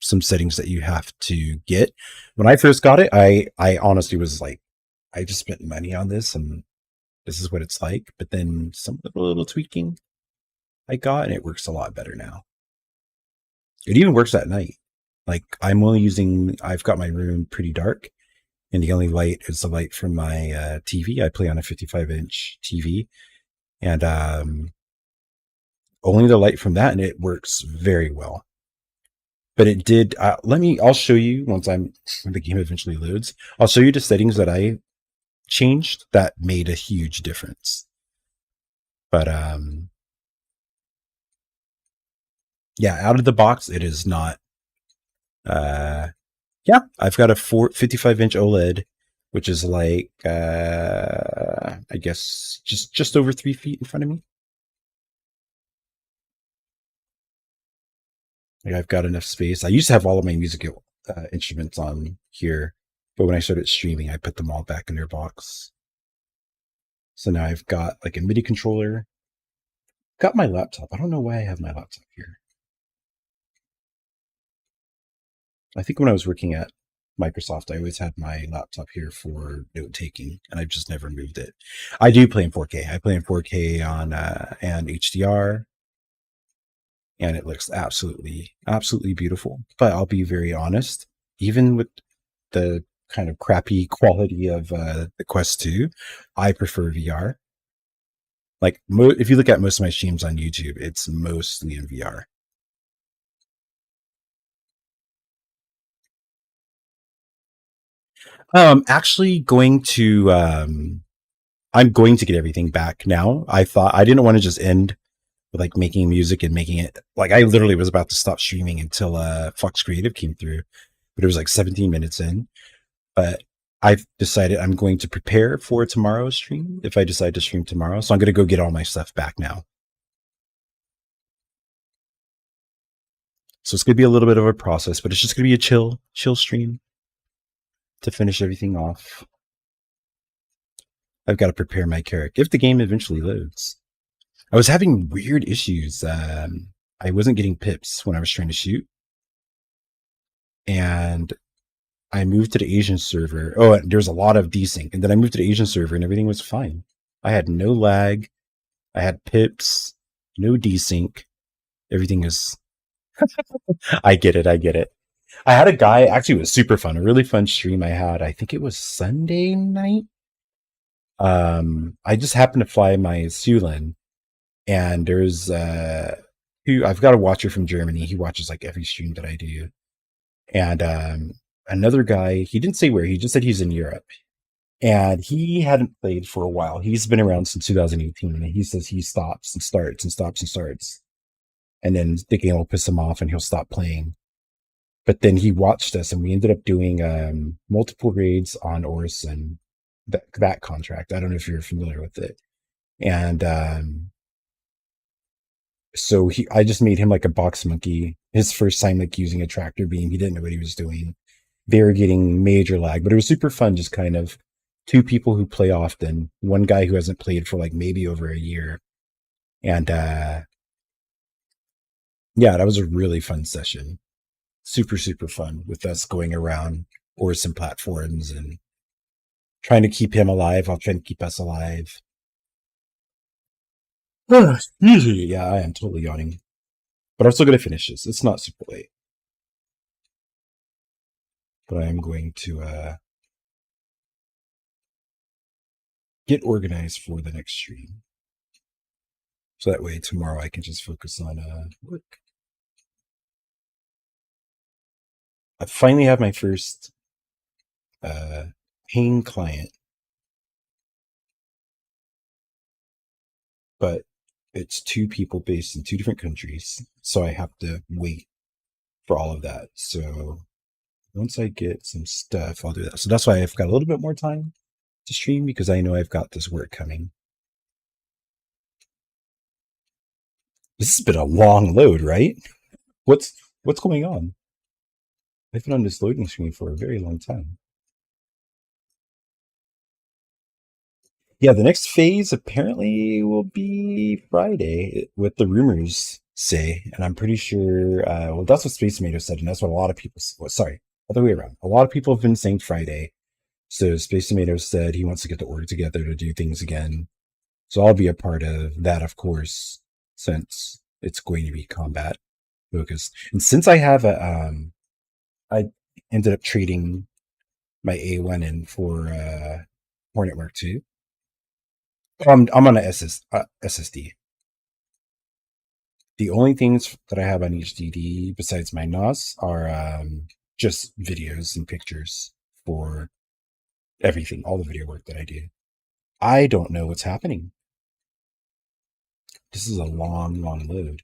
some settings that you have to get. When I first got it, I honestly was like, I just spent money on this and this is what it's like. But then some little tweaking I got and it works a lot better now. It even works at night. Like I've got my room pretty dark and the only light is the light from my TV. I play on a 55-inch TV and only the light from that and it works very well. But it did, I'll show you when the game eventually loads, I'll show you the settings that I changed that made a huge difference. But yeah, out of the box, it is not, yeah, I've got a 55-inch OLED, which is like, I guess just over 3 feet in front of me. Like I've got enough space. I used to have all of my musical instruments on here, but when I started streaming, I put them all back in their box. So now I've got like a MIDI controller. Got my laptop. I don't know why I have my laptop here. I think when I was working at Microsoft, I always had my laptop here for note taking, and I've just never moved it. I do play in 4K. I play in 4K on and HDR. And it looks absolutely beautiful. But I'll be very honest, even with the kind of crappy quality of the Quest 2, I prefer VR. Like if you look at most of my streams on YouTube, it's mostly in VR. Actually going to I'm going to get everything back now. I thought I didn't want to just end with like making music and making it like I literally was about to stop streaming until Fox Creative came through, but it was like 17 minutes in. But I've decided I'm going to prepare for tomorrow's stream if I decide to stream tomorrow. So I'm going to go get all my stuff back now. So it's going to be a little bit of a process, but it's just going to be a chill stream to finish everything off. I've got to prepare my Carrack if the game eventually loads. I was having weird issues. I wasn't getting pips when I was trying to shoot. And I moved to the Asian server. Oh, there's a lot of desync. And then I moved to the Asian server and everything was fine. I had no lag. I had pips, no desync. Everything is... I get it. I had a guy, actually it was super fun, a really fun stream I had. I think it was Sunday night. I just happened to fly my Sulin. And there's I've got a watcher from Germany. He watches like every stream that I do. And another guy, he didn't say where, he just said he's in Europe. And he hadn't played for a while. He's been around since 2018. And he says he stops and starts and stops and starts. And then the game will piss him off and he'll stop playing. But then he watched us and we ended up doing multiple raids on Orson, that contract. I don't know if you're familiar with it. And so I just made him like a box monkey. His first time like using a tractor beam. He didn't know what he was doing. They were getting major lag, but it was super fun. Just kind of two people who play often. One guy who hasn't played for like maybe over a year. And yeah, that was a really fun session. Super fun with us going around Orson platforms and trying to keep him alive. I'll try to keep us alive. Yeah, I am totally yawning. But I'm still going to finish this. It's not super late. But I am going to get organized for the next stream. So that way tomorrow I can just focus on work. I finally have my first paying client. But it's two people based in two different countries. So I have to wait for all of that. So once I get some stuff, I'll do that. So that's why I've got a little bit more time to stream, because I know I've got this work coming. This has been a long load, right? What's going on? I've been on this loading screen for a very long time. Yeah, the next phase apparently will be Friday, what the rumors say, and I'm pretty sure. Well, that's what Space Tomato said, and that's what a lot of people. Well, sorry, other way around. A lot of people have been saying Friday. So Space Tomato said he wants to get the org together to do things again. So I'll be a part of that, of course, since it's going to be combat focused. And since I have I ended up trading my A1 in for Hornet Mark II. I'm on a SSD. The only things that I have on HDD besides my NOS are just videos and pictures for everything, all the video work that I do. I don't know what's happening. This is a long load.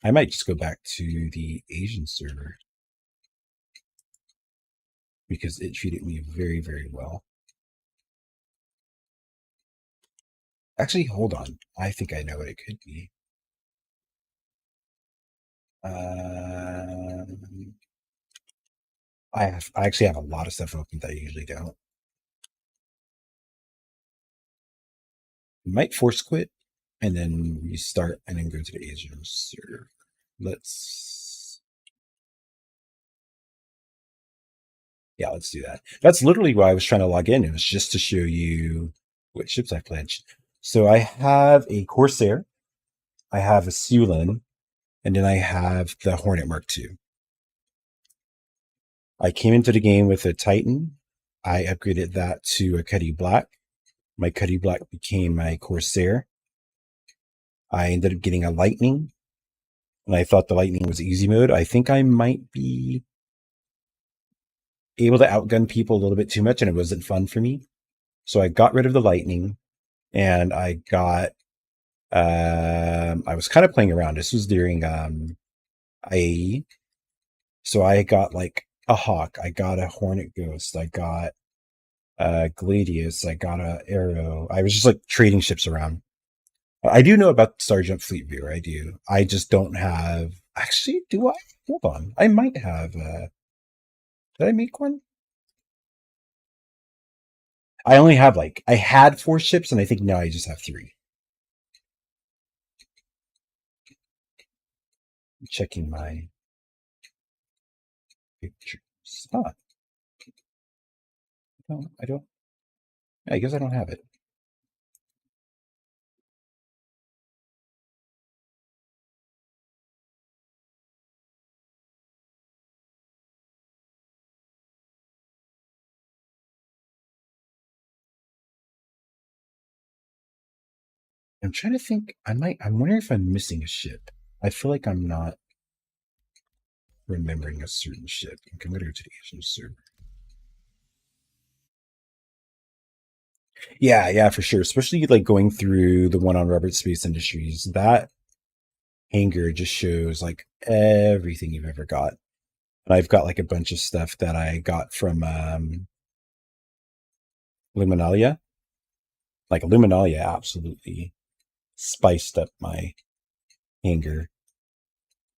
I might just go back to the Asian server because it treated me very, very well. Actually, hold on. I think I know what it could be. I actually have a lot of stuff open that I usually don't. Might force quit and then restart and then go to the Asian server. Let's do that. That's literally why I was trying to log in. It was just to show you what ships I pledged. So I have a Corsair, I have a Sulin, and then I have the Hornet Mark II. I came into the game with a Titan. I upgraded that to a Cuddy Black. My Cuddy Black became my Corsair. I ended up getting a Lightning, and I thought the Lightning was easy mode. I think I might be able to outgun people a little bit too much, and it wasn't fun for me. So I got rid of the Lightning, and I got I was kind of playing around. This was during IAE. So I got like a Hawk, I got a Hornet Ghost, I got Gladius, I got a Arrow. I was just like trading ships around. I do know about Sergeant Fleet Viewer, I do. I just don't have... Actually, do I? Hold on. I might have... Did I make one? I only have like... I had 4 ships, and I think now I just have 3. I'm checking my pictures. Ah. No, I don't... I guess I don't have it. I'm trying to think. I'm wondering if I'm missing a ship. I feel like I'm not remembering a certain ship. I'm going to go to the Asian server. Yeah, for sure. Especially like going through the one on Robert Space Industries. That hangar just shows like everything you've ever got. And I've got like a bunch of stuff that I got from Luminalia. Like Luminalia absolutely spiced up my hangar.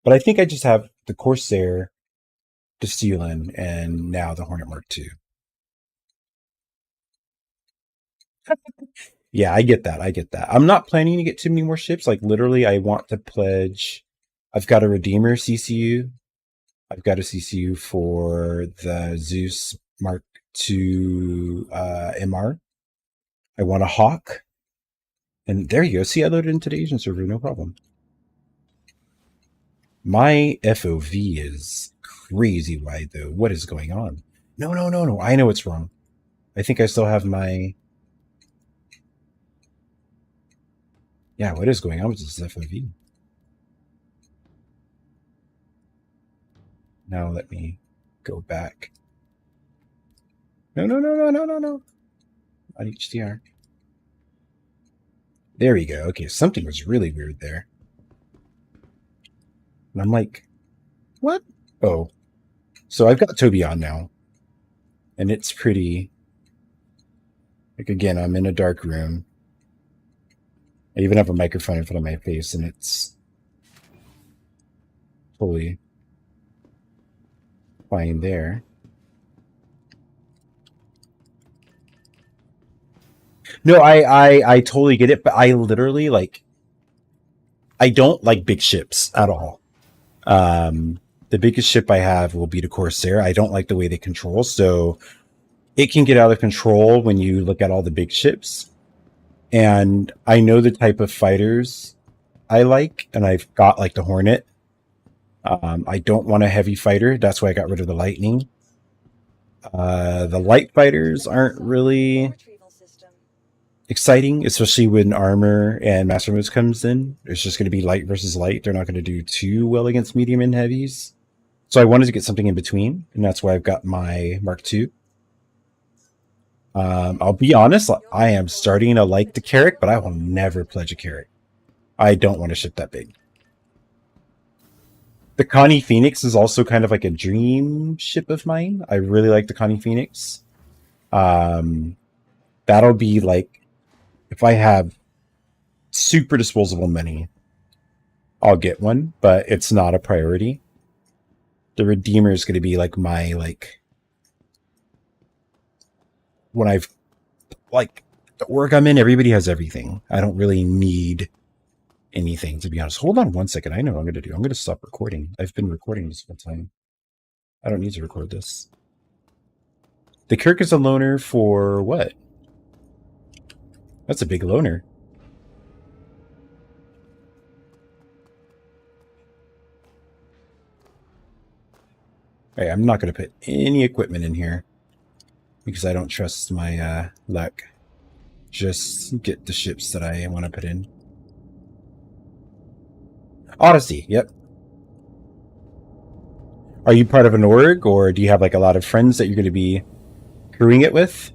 But I think I just have the Corsair, the Sulin, and now the Hornet Mark II. Yeah, I get that. I'm not planning to get too many more ships. Like literally, I want to pledge. I've got a Redeemer CCU. I've got a CCU for the Zeus Mark II MR. I want a Hawk. And there you go. See, I loaded into the Asian server, no problem. My FOV is crazy wide, though. What is going on? No. I know what's wrong. I think I still have my... Yeah, what is going on with this FOV? Now let me go back. No. On HDR. There we go. Okay, something was really weird there. And I'm like, what? Oh, so I've got Toby on now, and it's pretty. Like again, I'm in a dark room. I even have a microphone in front of my face, and it's totally fine there. No, I totally get it, but I literally like. I don't like big ships at all. The biggest ship I have will be the Corsair. I don't like the way they control, so it can get out of control when you look at all the big ships. And I know the type of fighters I like, and I've got like the Hornet. I don't want a heavy fighter. That's why I got rid of the Lightning. The light fighters aren't really exciting, especially when armor and master moves comes in. It's just going to be light versus light. They're not going to do too well against medium and heavies. So I wanted to get something in between, and that's why I've got my Mark II. I'll be honest, I am starting to like the Carrack, but I will never pledge a Carrack. I don't want to ship that big. The Connie Phoenix is also kind of like a dream ship of mine. I really like the Connie Phoenix. That'll be like, if I have super disposable money, I'll get one, but it's not a priority. The Redeemer is going to be like my, like, when I've, like, the org I'm in, everybody has everything. I don't really need anything, to be honest. Hold on one second. I know what I'm going to do. I'm going to stop recording. I've been recording this whole time. I don't need to record this. The Kirk is a loner for what? That's a big loner. Hey, I'm not going to put any equipment in here because I don't trust my luck. Just get the ships that I want to put in. Odyssey, yep. Are you part of an org, or do you have like a lot of friends that you're going to be crewing it with?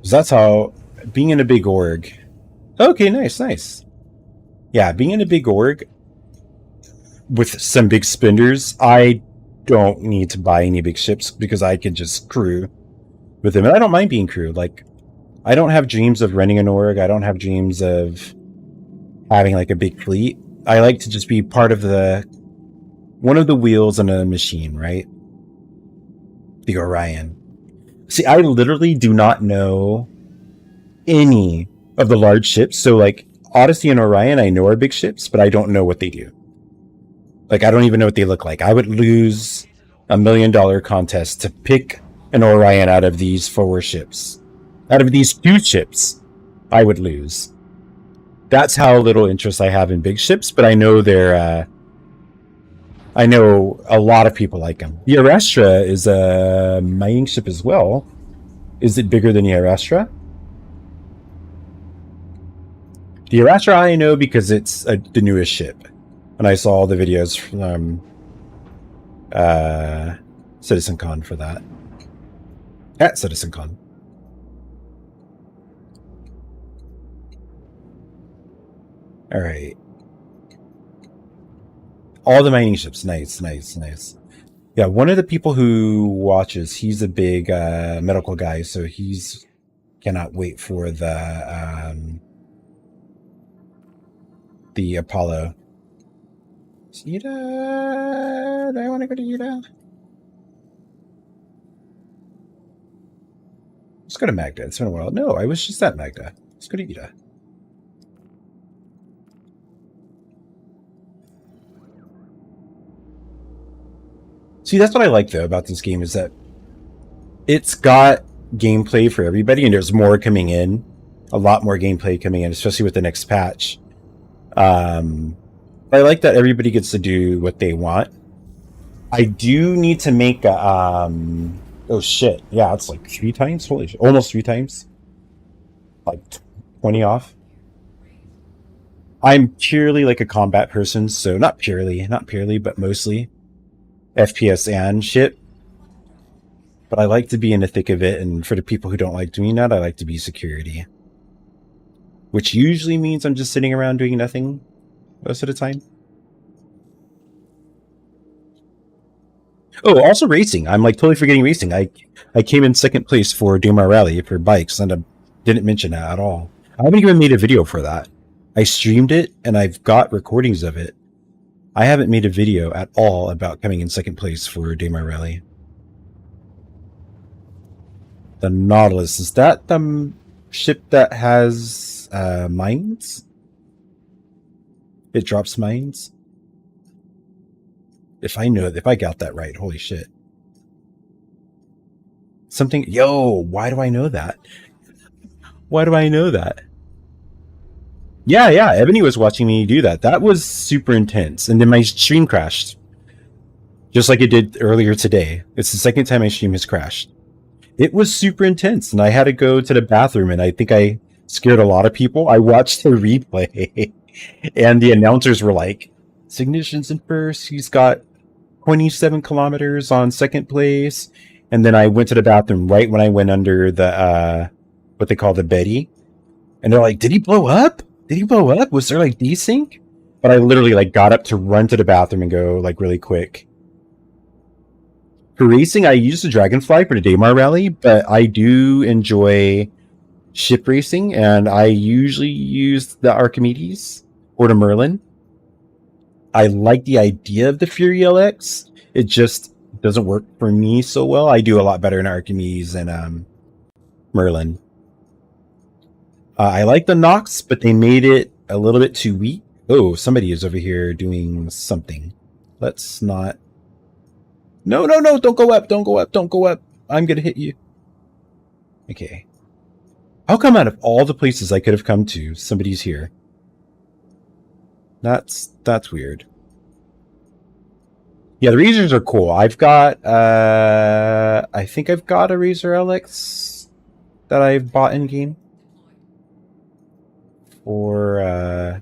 That's how being in a big org. Okay, nice, nice. Yeah, being in a big org with some big spenders, I don't need to buy any big ships because I can just crew with them. And I don't mind being crew. Like, I don't have dreams of running an org. I don't have dreams of having like a big fleet. I like to just be part of one of the wheels in a machine, right? The Orion. See, I literally do not know any of the large ships. So like Odyssey and Orion, I know are big ships, but I don't know what they do. Like, I don't even know what they look like. I would lose $1 million contest to pick an Orion out of these 4 ships. Out of these 2 ships, I would lose. That's how little interest I have in big ships, but I know they're, I know a lot of people like them. The Arestra is a mining ship as well. Is it bigger than the Arestra? The Arestra I know because it's the newest ship. And I saw all the videos from Citizen Con for that. At Citizen Con. Alright. All the mining ships. Nice, nice, nice. Yeah, one of the people who watches, he's a big medical guy, so he's cannot wait for the Apollo. Yida? Do I want to go to Yida? Let's go to Magda. It's been a while. No, I was just at Magda. Let's go to Yida. See, that's what I like, though, about this game, is that it's got gameplay for everybody, and there's more coming in. A lot more gameplay coming in, especially with the next patch. I like that everybody gets to do what they want. I do need to make a, oh shit, yeah, it's like 3 times? Holy shit, almost 3 times. Like 20 off. I'm purely like a combat person, so not purely, but mostly FPS and shit. But I like to be in the thick of it, and for the people who don't like doing that, I like to be security. which usually means I'm just sitting around doing nothing most of the time. Oh, also racing. I'm like totally forgetting racing. I came in second place for Damar Rally for bikes, and I didn't mention that at all. I haven't even made a video for that. I streamed it, and I've got recordings of it. I haven't made a video at all about coming in second place for Damar Rally. The Nautilus, is that the ship that has mines? It drops mines? If I got that right, holy shit. Something, yo, why do I know that? Why do I know that? Yeah, Ebony was watching me do that. That was super intense. And then my stream crashed. Just like it did earlier today. It's the second time my stream has crashed. It was super intense, and I had to go to the bathroom, and I think I scared a lot of people. I watched the replay, and the announcers were like, Ignition's in first, he's got 27 kilometers on second place. And then I went to the bathroom right when I went under the, what they call the Betty. And they're like, did he blow up? Did he blow up? Was there like desync? But I literally like got up to run to the bathroom and go like really quick. For racing, I use the Dragonfly for the Damar Rally, but I do enjoy ship racing, and I usually use the Archimedes or the Merlin. I like the idea of the Fury LX. It just doesn't work for me so well. I do a lot better in Archimedes and Merlin. I like the Nox, but they made it a little bit too weak. Oh, somebody is over here doing something. Let's not... No, don't go up, don't go up, don't go up. I'm gonna hit you. Okay. How come out of all the places I could have come to, somebody's here? That's weird. Yeah, the Razors are cool. I've got, I think I've got a Razor LX that I've bought in game. Or,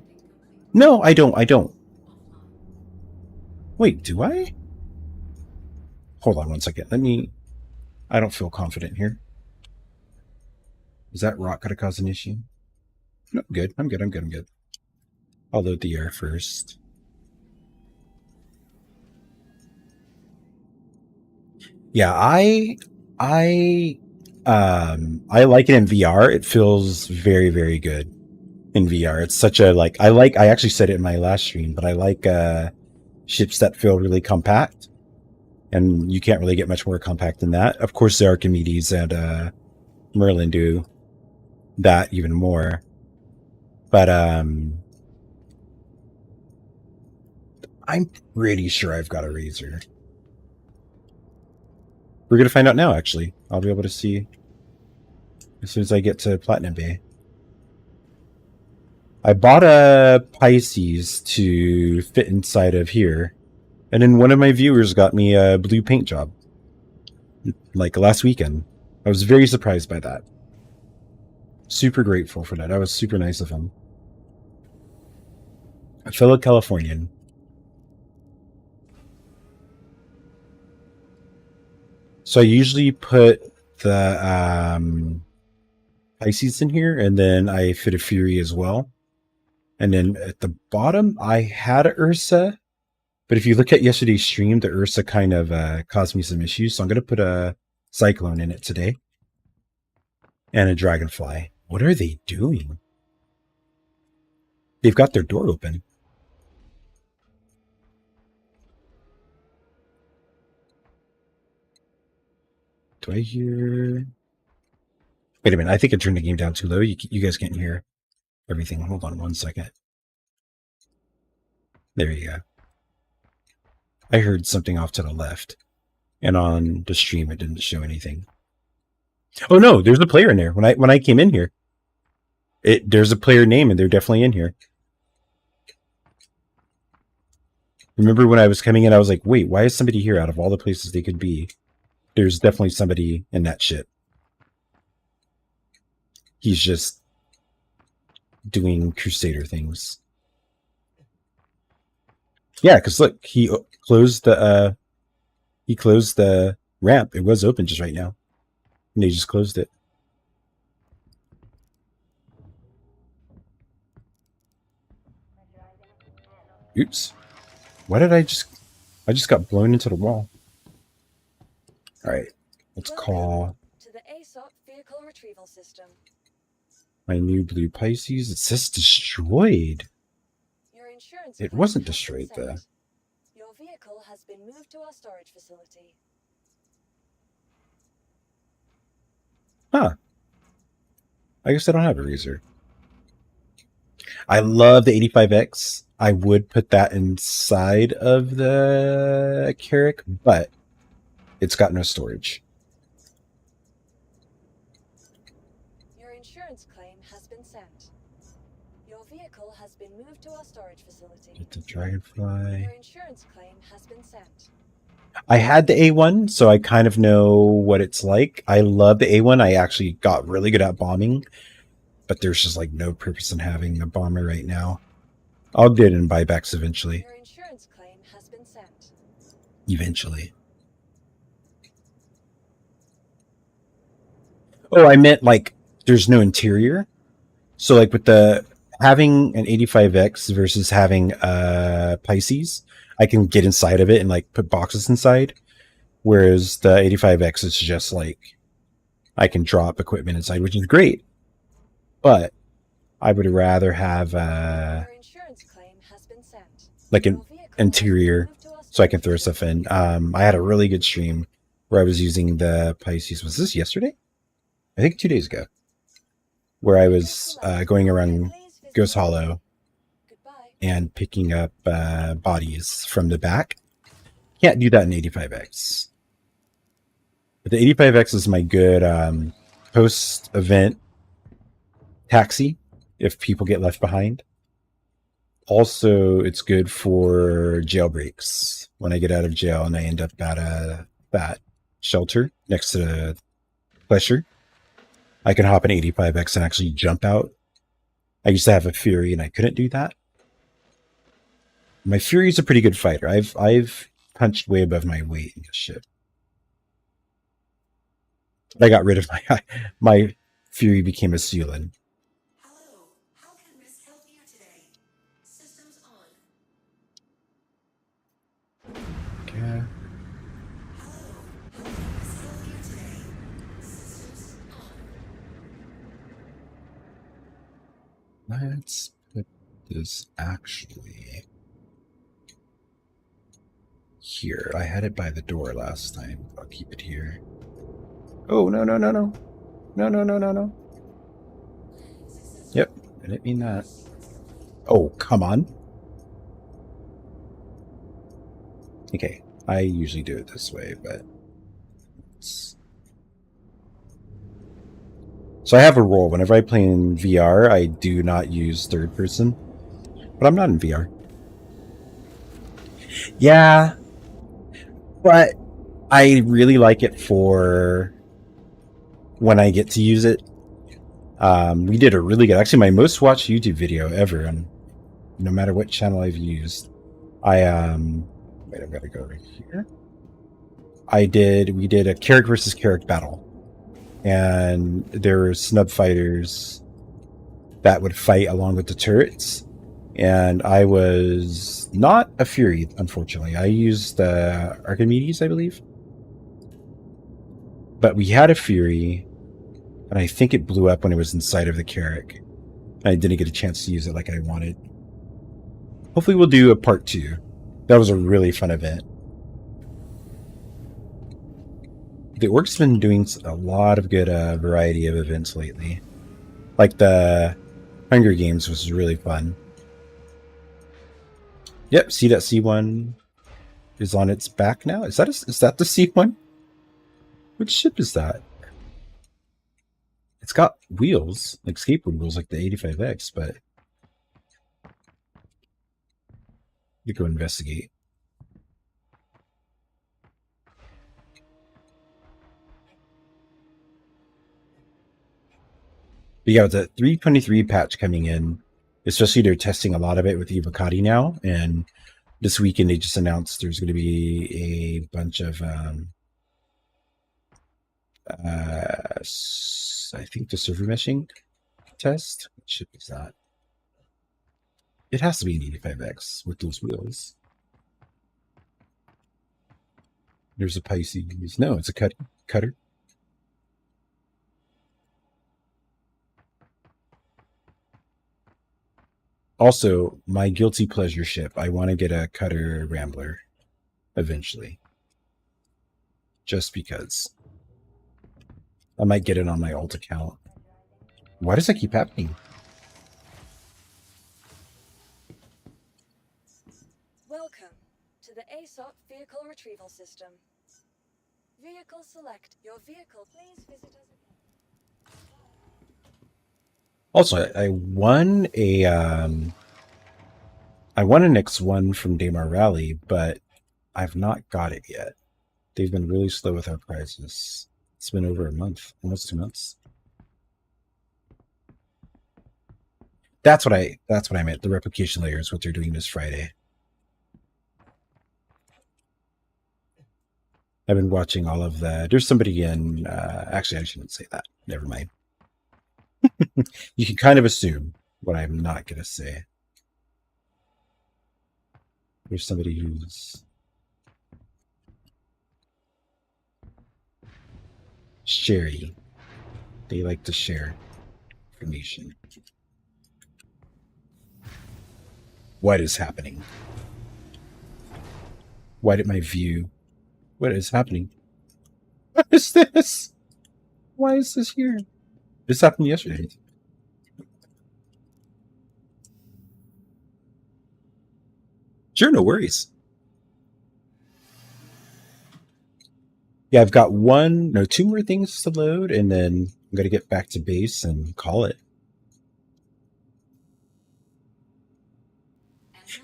no, I don't. Wait, do I? Hold on one second. I don't feel confident here. Is that rock gonna cause an issue? No, I'm good. I'll load the air first. Yeah, I like it in VR. It feels very, very good in VR. It's such a I actually said it in my last stream, but I like ships that feel really compact. And you can't really get much more compact than that. Of course, the Archimedes and Merlin do that even more. But I'm pretty sure I've got a Razor. We're going to find out now, actually. I'll be able to see as soon as I get to Platinum Bay. I bought a Pisces to fit inside of here. And then one of my viewers got me a blue paint job. Like last weekend. I was very surprised by that. Super grateful for that. That was super nice of him. A fellow Californian. So I usually put the Pisces in here, and then I fit a Fury as well. And then at the bottom, I had a Ursa. But if you look at yesterday's stream, the Ursa kind of caused me some issues. So I'm going to put a Cyclone in it today. And a Dragonfly. What are they doing? They've got their door open. Do I hear... Wait a minute. I think I turned the game down too low. You guys can't hear everything. Hold on one second. There you go. I heard something off to the left. And on the stream, it didn't show anything. Oh no, there's a player in there. When I came in here, there's a player name, and they're definitely in here. Remember when I was coming in, I was like, wait, why is somebody here out of all the places they could be? There's definitely somebody in that ship. He's just doing Crusader things. Yeah, because look, he closed the ramp. It was open just right now. And they just closed it. Oops. Why did I just got blown into the wall. Alright. Let's call to the ASOP vehicle retrieval system. my new blue Pisces. It says destroyed. Your insurance It claim wasn't has been destroyed though. sent. Your vehicle has been moved to our storage facility. Huh. I guess I don't have a razor. I love the 85X. I would put that inside of the Carrack, but it's got no storage. Your insurance claim has been sent. Your vehicle has been moved to our storage facility. Get the Dragonfly. Your insurance claim has been sent. I had the A1, so I kind of know what it's like. I love the A1. I actually got really good at bombing, but there's just like no purpose in having a bomber right now. I'll get in buybacks eventually. Your insurance claim has been sent. Eventually. Oh, I meant like there's no interior. So like with the having an 85X versus having Pisces, I can get inside of it and like put boxes inside. Whereas the 85X is just like I can drop equipment inside, which is great. But I would rather have Your insurance claim has been sent. like Your an vehicle has interior been moved to our so I can storage throw stuff in. facility. I had a really good stream where I was using the Pisces. Was this yesterday? I think 2 days ago. Where I was going around Please visit Ghost your- Hollow Goodbye. and picking up bodies from the back. Can't do that in 85X. But the 85X is my good post-event taxi if people get left behind. Also, it's good for jailbreaks. When I get out of jail and I end up at a that shelter next to the Pleasure, I can hop an 85X and actually jump out. I used to have a Fury and I couldn't do that. My Fury's a pretty good fighter. I've punched way above my weight in this shit. I got rid of my Fury became a Sealan. Hello, how can Miss help you today? Systems on. Okay. Hello, how can Miss help you today? Systems on. Let's put this actually here. I had it by the door last time. I'll keep it here. Oh, no, no, no, no. No, no, no, no, no. Yep, I didn't mean that. Oh, come on. Okay, I usually do it this way, but... So I have a rule. Whenever I play in VR, I do not use third person. But I'm not in VR. Yeah. But I really like it for when I get to use it. We did a really good, actually my most watched YouTube video ever, and no matter what channel I've used. Wait, I've got to go right here. We did a Carrack versus Carrack battle. And there were snub fighters that would fight along with the turrets. And I was not a Fury, unfortunately. I used Archimedes, I believe. But we had a Fury, and I think it blew up when it was inside of the Carrack. I didn't get a chance to use it like I wanted. Hopefully we'll do a part 2. That was a really fun event. The Orc's been doing a lot of good variety of events lately. Like the Hunger Games was really fun. Yep, see that C1 is on its back now? Is that the C1? Which ship is that? It's got wheels, like skateboard wheels, like the 85X, but you go investigate. But yeah, with the 323 patch coming in, especially they're testing a lot of it with Evocati now, and this weekend they just announced there's going to be a bunch of I think the server meshing test. What ship is that? It has to be an 85X with those wheels. There's a Pisces. No, it's a cutter. Also, my guilty pleasure ship. I want to get a Cutter Rambler eventually. Just because. I might get it on my alt account. Why does that keep happening? Welcome to the ASOC Vehicle Retrieval System. Vehicle select. Your vehicle, please visit us again. Also, I won an X1 from Daymar Rally, but I've not got it yet. They've been really slow with our prizes. It's been over a month, almost 2 months. That's what I meant. The replication layer is what they're doing this Friday. I've been watching all of that. There's somebody in. Actually, I shouldn't say that. Never mind. You can kind of assume what I'm not going to say. There's somebody who's sharey. They like to share information. What is happening? Why did my view? What is happening? What is this? Why is this here? This happened yesterday. Sure, no worries. Yeah, I've got two more things to load, and then I'm gonna get back to base and call it.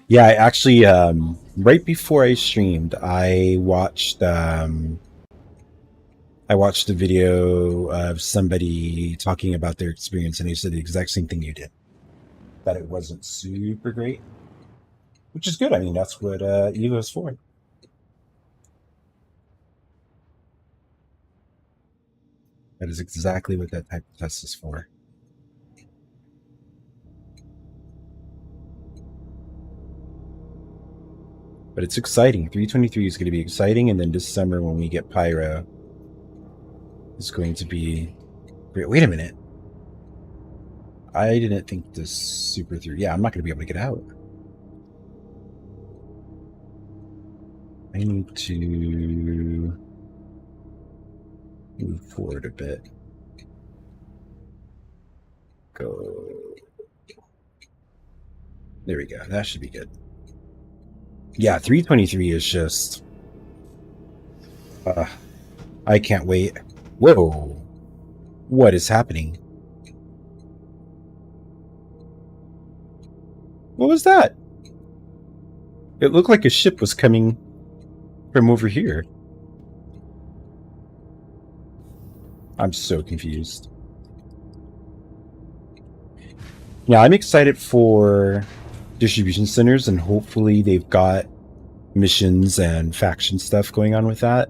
Yeah, I actually, right before I streamed, I watched a video of somebody talking about their experience, and they said the exact same thing you did. That it wasn't super great, which is good. I mean, that's what EVO is for. That is exactly what that type of test is for. But it's exciting. 323 is going to be exciting, and then this summer when we get Pyro, it's going to be great. Wait a minute. I didn't think this super through. Yeah, I'm not going to be able to get out. I need to move forward a bit. Go. There we go. That should be good. Yeah, 323 is just... I can't wait. Whoa. What is happening? What was that? It looked like a ship was coming from over here. I'm so confused. Yeah, I'm excited for distribution centers, and hopefully they've got missions and faction stuff going on with that.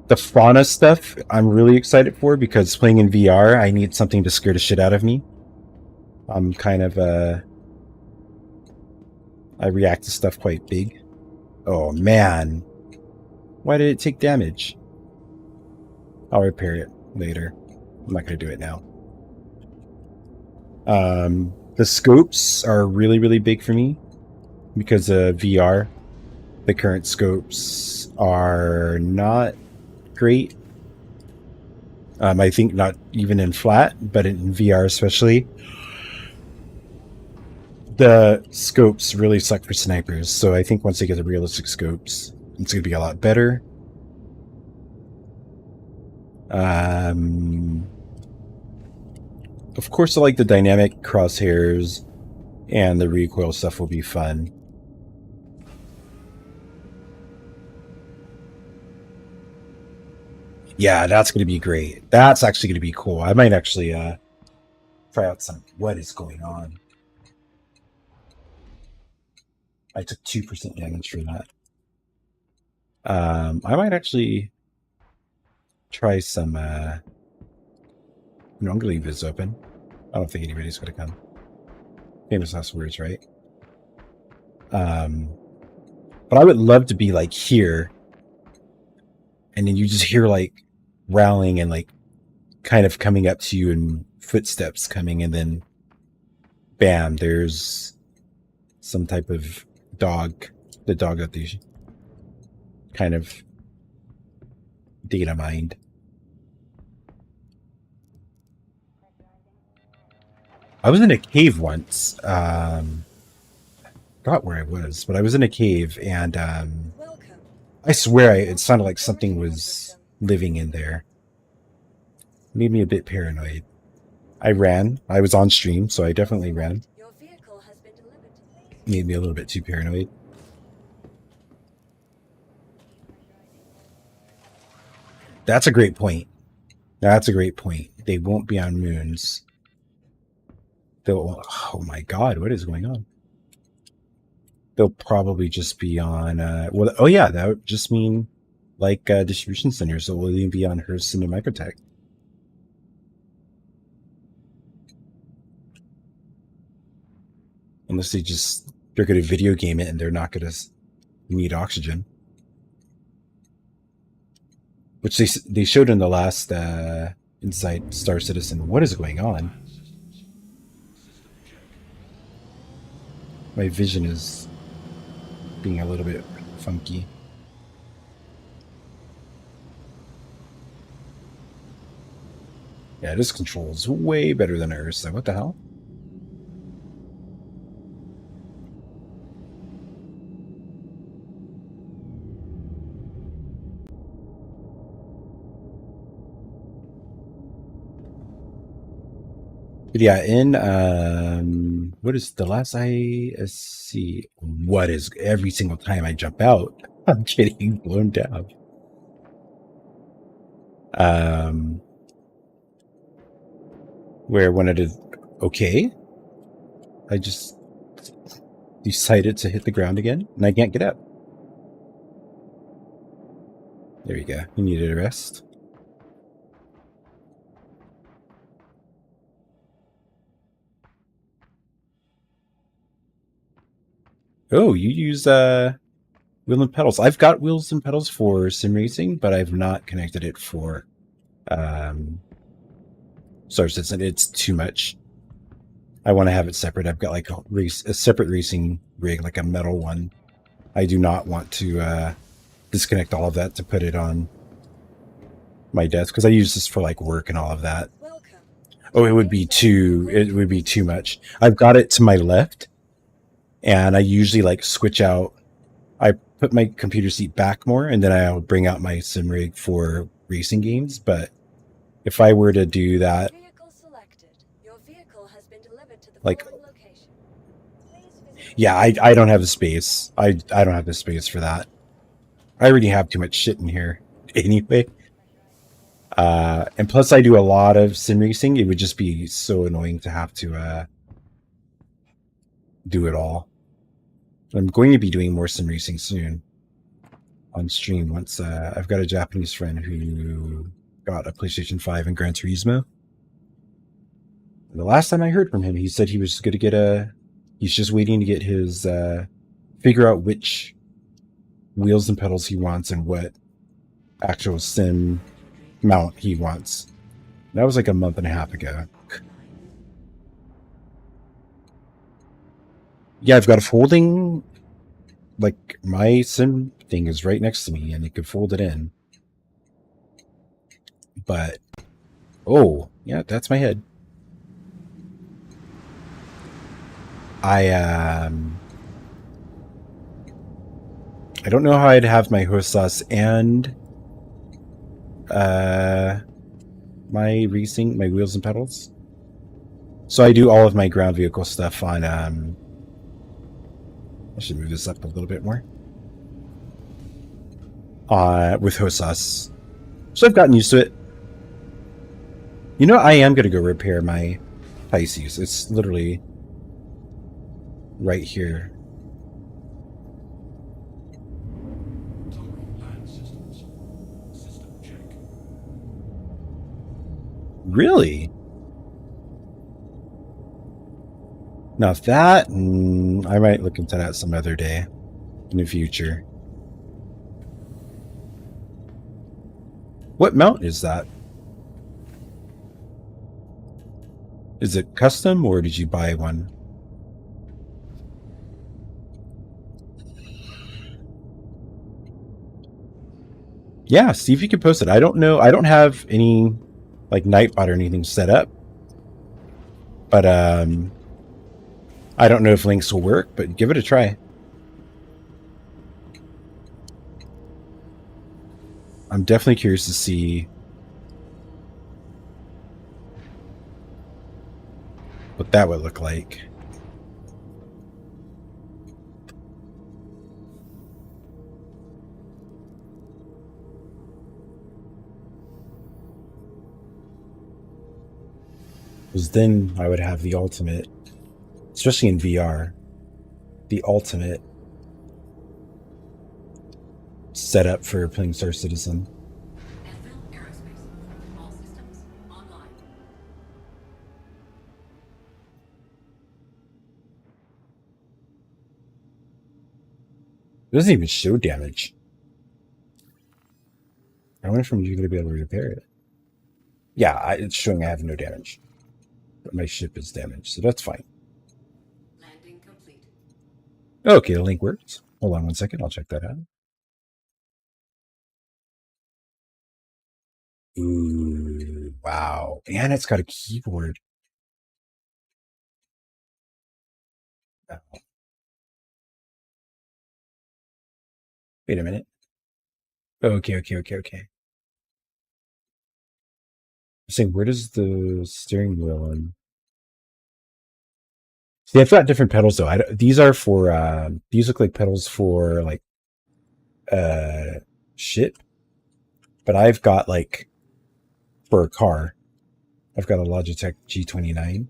The fauna stuff I'm really excited for, because playing in VR, I need something to scare the shit out of me. I'm kind of I react to stuff quite big. Oh man. Why did it take damage? I'll repair it later. I'm not going to do it now. The scopes are really, really big for me because of VR. The current scopes are not great. I think not even in flat, but in VR especially. The scopes really suck for snipers, so I think once they get the realistic scopes, it's going to be a lot better. Of course, I like the dynamic crosshairs, and the recoil stuff will be fun. Yeah, that's going to be great. That's actually going to be cool. I might actually try out some. What is going on? I took 2% damage for that. I might actually try some. No, I'm going to leave this open. I don't think anybody's going to come. Famous last words, right? But I would love to be like here, and then you just hear like growling and like kind of coming up to you and footsteps coming, and then bam, there's some type of dog, the dog that they kind of data mined. I was in a cave once. Forgot where I was, but I was in a cave, and Welcome. I swear it sounded like something was living in there. Made me a bit paranoid. I ran. I was on stream, so I definitely ran. Your vehicle has been delivered. Made me a little bit too paranoid. That's a great point. That's a great point. They won't be on moons. They'll. Oh my god, what is going on? They'll probably just be on. Well, oh yeah, that would just mean like distribution centers. So will even be on Hearst and Microtech. Unless they're going to video game it and they're not going to need oxygen. Which they showed in the last Inside Star Citizen. What is going on? My vision is being a little bit funky. Yeah, this controls way better than ours. So what the hell? But yeah, in what is the last ISC? What is every single time I jump out, I'm getting blown down. Where when I did okay, I just decided to hit the ground again, and I can't get up. There you go. You needed a rest. Oh, you use wheel and pedals. I've got wheels and pedals for sim racing, but I've not connected it for Star Citizen. It's too much. I want to have it separate. I've got like a separate racing rig, like a metal one. I do not want to disconnect all of that to put it on my desk because I use this for like work and all of that. Welcome. Oh, it would be too much. I've got it to my left, and I usually like switch out. I put my computer seat back more, and then I'll bring out my sim rig for racing games. But if I were to do that, Vehicle selected. Your vehicle has been delivered to the like, following location. Please visit. yeah, I don't have the space. I don't have the space for that. I already have too much shit in here anyway. And plus I do a lot of sim racing. It would just be so annoying to have to do it all. I'm going to be doing more sim racing soon on stream once I've got a Japanese friend who got a PlayStation 5 and Gran Turismo. And the last time I heard from him, he said he was going to get he's just waiting to get his figure out which wheels and pedals he wants and what actual sim mount he wants. That was like a month and a half ago. Yeah, I've got a folding, like my sim thing is right next to me and it could fold it in. But, oh, yeah, that's my head. I don't know how I'd have my hostess and my racing, my wheels and pedals. So I do all of my ground vehicle stuff on I should move this up a little bit more. With hostess. So I've gotten used to it. You know, I am going to go repair my Pisces. It's literally right here. Really? Now that, I might look into that some other day in the future. What mount is that? Is it custom or did you buy one? Yeah, see if you can post it. I don't know. I don't have any like Nightbot or anything set up. But I don't know if links will work, but give it a try. I'm definitely curious to see what that would look like. Because then I would have the ultimate, especially in VR, the ultimate setup for playing Star Citizen. Airfield Aerospace. All systems online. It doesn't even show damage. I wonder if I'm going to be able to repair it. Yeah, it's showing I have no damage. But my ship is damaged, so that's fine. Landing complete. Okay, the link works. Hold on one second, I'll check that out. Ooh, wow. And it's got a keyboard. Oh. Wait a minute. Okay. I'm saying, where does the steering wheel in? See, I've got different pedals though. These are for these look like pedals for like shit. But I've got like for a car. I've got a Logitech G29.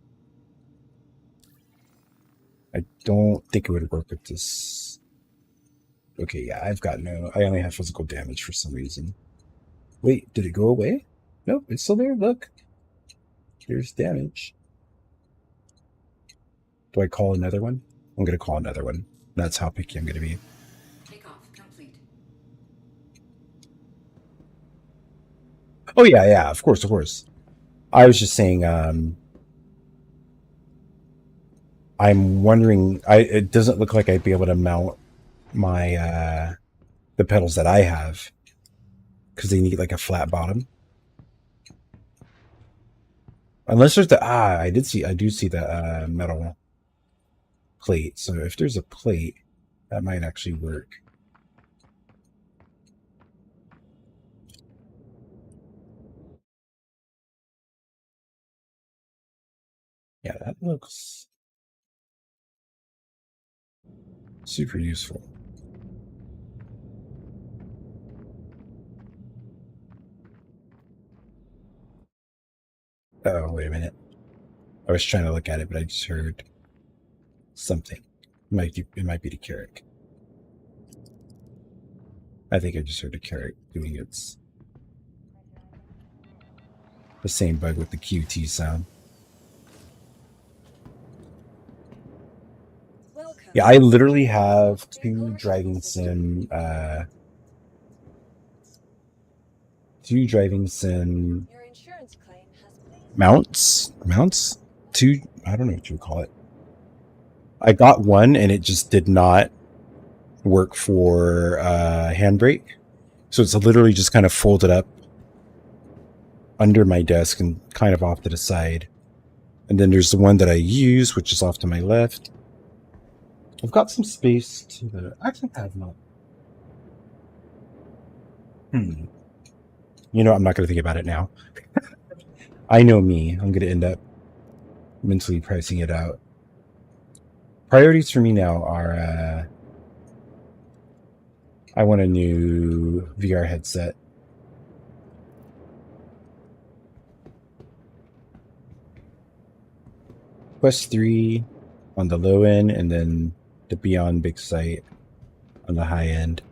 I don't think it would work with this. Okay, yeah, I only have physical damage for some reason. Wait, did it go away? Nope, it's still there. Look. There's damage. Do I call another one? I'm going to call another one. That's how picky I'm going to be. Takeoff complete. Oh, yeah, of course. I was just saying, I'm wondering, it doesn't look like I'd be able to mount my, the pedals that I have, because they need like a flat bottom. Unless there's I do see the metal plate. So if there's a plate, that might actually work. Yeah, that looks super useful. Oh, wait a minute. I was trying to look at it, but I just heard something. It might be the Carrack. I think I just heard the Carrack doing the same bug with the QT sound. Welcome. Yeah, I literally have two driving sim Your insurance claim has mounts. Two, I don't know what you would call it. I got one and it just did not work for handbrake. So it's literally just kind of folded up under my desk and kind of off to the side. And then there's the one that I use, which is off to my left. I've got some space to the... Actually, I have not. You know, I'm not going to think about it now. I know me. I'm going to end up mentally pricing it out. Priorities for me now are... I want a new VR headset. Quest 3 on the low end, and then the Beyond Big Sight on the high end.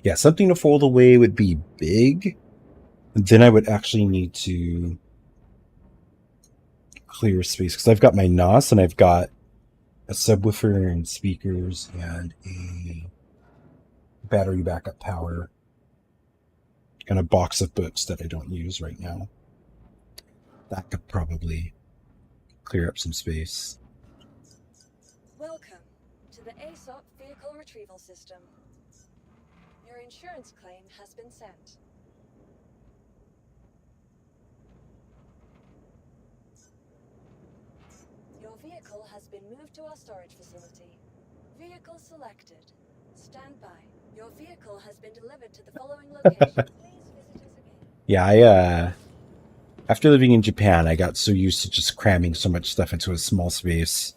Yeah, something to fold away would be big. Then I would actually need to clear space because I've got my NOS and I've got a subwoofer and speakers and a battery backup power and a box of books that I don't use right now. That could probably clear up some space. Welcome to the ASOP Vehicle Retrieval System. Your insurance claim has been sent. Your vehicle has been moved to our storage facility. Vehicle selected. Stand by. Your vehicle has been delivered to the following location. Please visit us again. Yeah, after living in Japan, I got so used to just cramming so much stuff into a small space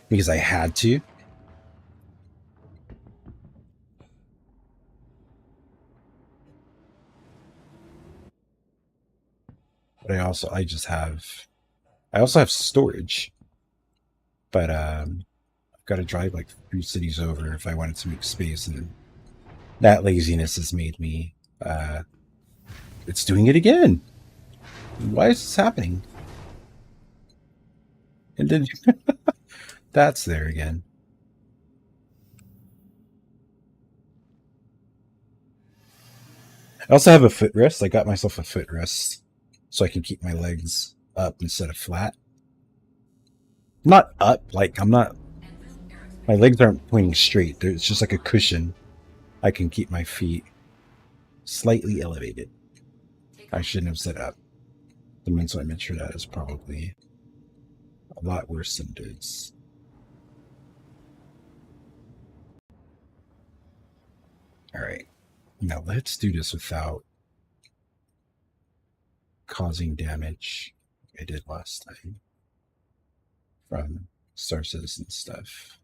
because I had to. But I also have storage. But I've got to drive like 3 cities over if I wanted to make space, and that laziness has made me it's doing it again. Why is this happening? And then that's there again. I also have a footrest. I got myself a footrest so I can keep my legs up instead of flat. Not up, like my legs aren't pointing straight. It's just like a cushion. I can keep my feet slightly elevated. I shouldn't have set up. The mental image for that is probably a lot worse than it is. Alright, now let's do this without causing damage like I did last time from Star Citizen stuff.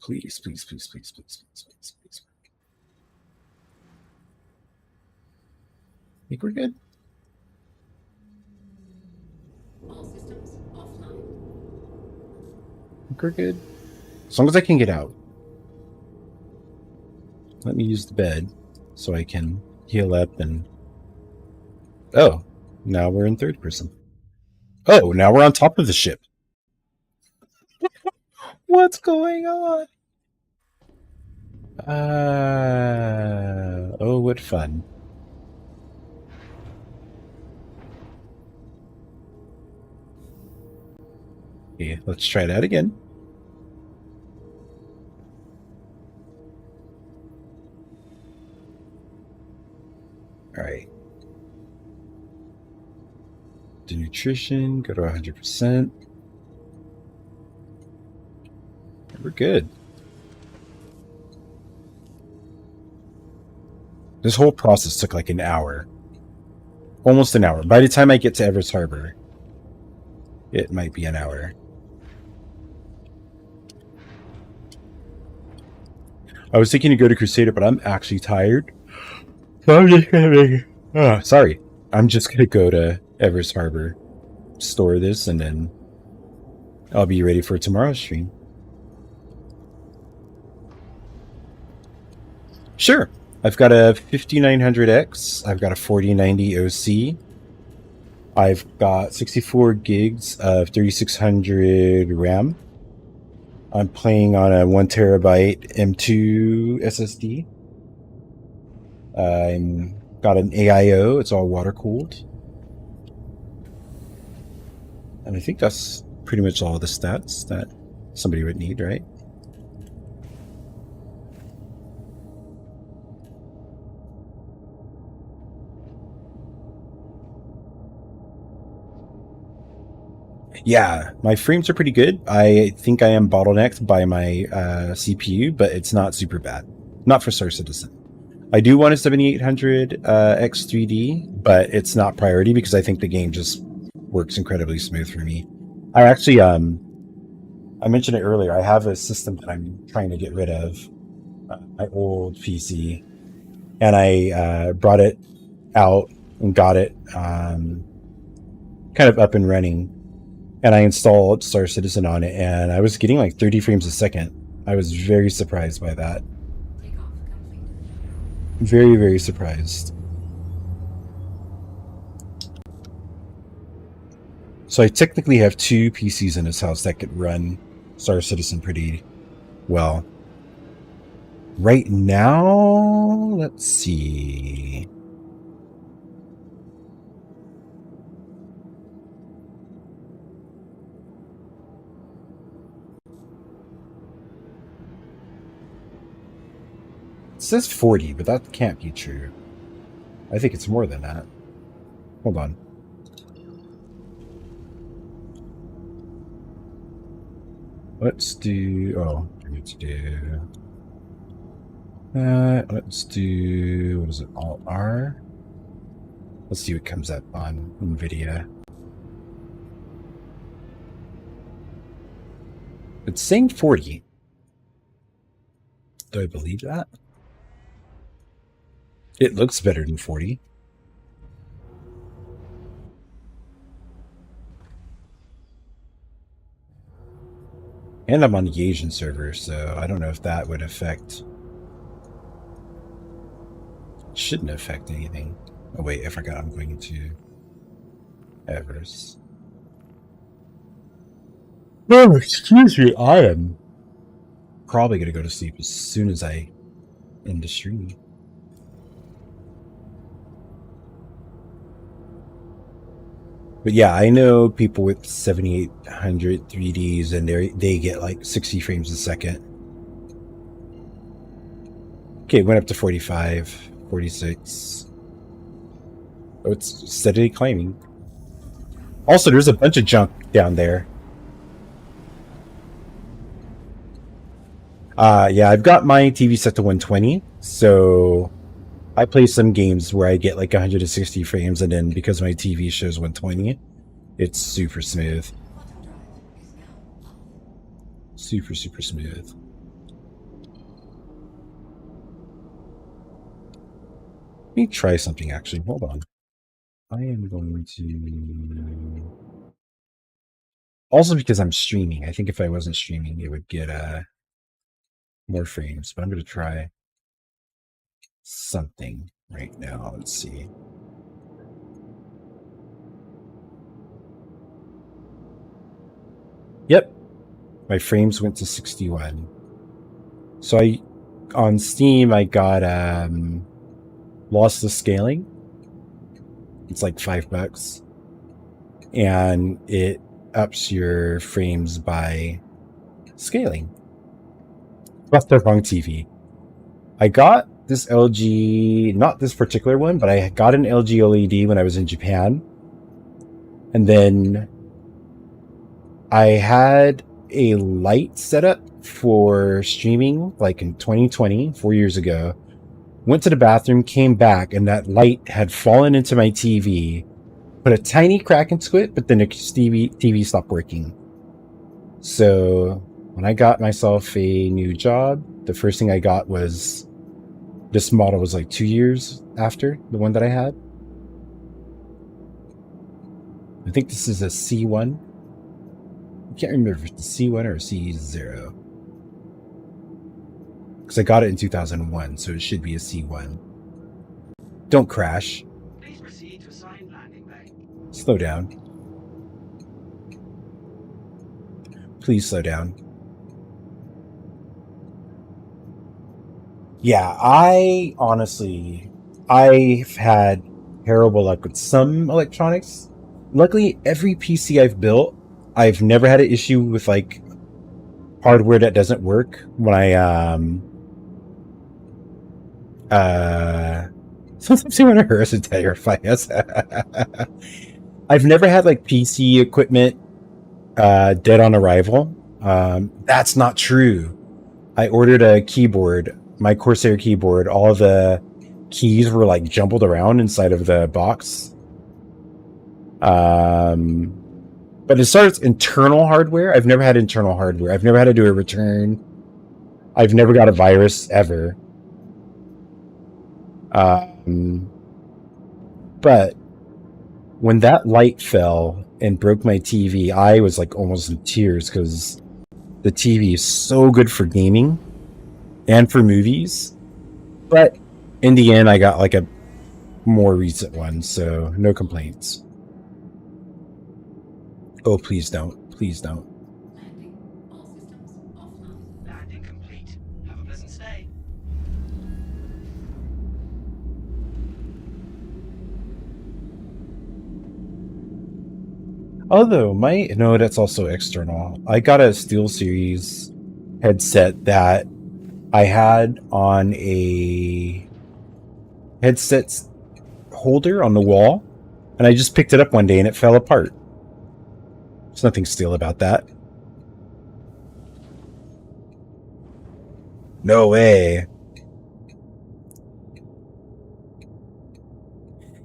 Please, please, please, please, please, please, please, please. Think we're good? All systems offline. Think we're good? As long as I can get out. Let me use the bed so I can heal up and... Oh, now we're in third person. Oh, now we're on top of the ship. What's going on? Oh, what fun. Okay, let's try that again. All right. The nutrition, go to 100%. We're good. This whole process took like an hour. Almost an hour. By the time I get to Everest Harbor, it might be an hour. I was thinking to go to Crusader, but I'm actually tired. So I'm just gonna sorry. I'm just gonna go to Everest Harbor, store this, and then I'll be ready for tomorrow's stream. Sure. I've got a 5900X. I've got a 4090 OC. I've got 64 gigs of 3600 RAM. I'm playing on a 1 terabyte M2 SSD. I've got an AIO. It's all water cooled. And I think that's pretty much all the stats that somebody would need, right? Yeah, my frames are pretty good. I think I am bottlenecked by my CPU, but it's not super bad. Not for Star Citizen. I do want a 7800 X3D, but it's not priority because I think the game just works incredibly smooth for me. I actually, I mentioned it earlier, I have a system that I'm trying to get rid of, my old PC, and I brought it out and got it kind of up and running. And I installed Star Citizen on it, and I was getting like 30 frames a second I was very surprised by that. Takeoff complete. Very, very surprised. So I technically have 2 PCs in this house that could run Star Citizen pretty well. Right now, let's see. It says 40, but that can't be true. I think it's more than that. Hold on. Let's do... Oh, I need to do... let's do... What is it? Alt-R? Let's see what comes up on NVIDIA. It's saying 40. Do I believe that? It looks better than 40. And I'm on the Asian server, so I don't know if that would affect... It shouldn't affect anything. Oh wait, I forgot I'm going to Everest. Oh, excuse me, I am probably going to go to sleep as soon as I end the stream. But yeah, I know people with 7800 3Ds and they get like 60 frames a second. Okay, it went up to 45, 46. Oh, it's steadily climbing. Also, there's a bunch of junk down there. Yeah, I've got my TV set to 120, so I play some games where I get like 160 frames, and then because my TV shows 120, it's super smooth. Quantum drive is now off. Super, super smooth. Let me try something actually. Hold on. I am going to... Also because I'm streaming. I think if I wasn't streaming, it would get more frames, but I'm going to try something right now. Let's see. Yep. My frames went to 61. So on Steam, I got lossless scaling. It's like $5. And it ups your frames by scaling. That's the wrong TV. I got this LG, not this particular one, but I got an LG OLED when I was in Japan. And then I had a light set up for streaming like in 2020, 4 years ago. Went to the bathroom, came back, and that light had fallen into my TV. Put a tiny crack into it, but then the TV stopped working. So when I got myself a new job, the first thing I got was this model was like 2 years after the one that I had. I think this is a C1. I can't remember if it's a C1 or a C0. Because I got it in 2001, so it should be a C1. Don't crash. Please proceed to assigned landing bay. Slow down. Please slow down. Yeah, I've had terrible luck with some electronics. Luckily, every PC I've built, I've never had an issue with like hardware that doesn't work when sometimes you want to harass and terrify us. I've never had like PC equipment dead on arrival. That's not true. I ordered a keyboard, my Corsair keyboard. All of the keys were like jumbled around inside of the box. But as far as internal hardware, I've never had internal hardware. I've never had to do a return. I've never got a virus ever. But when that light fell and broke my TV, I was like almost in tears because the TV is so good for gaming and for movies. But in the end, I got like a more recent one, so no complaints. Oh, please don't. Please don't. Landing. All systems offline. Landing complete. Have a pleasant stay. Although, no, that's also external. I got a SteelSeries headset that I had on a headset holder on the wall, and I just picked it up one day and it fell apart. There's nothing steel about that. No way.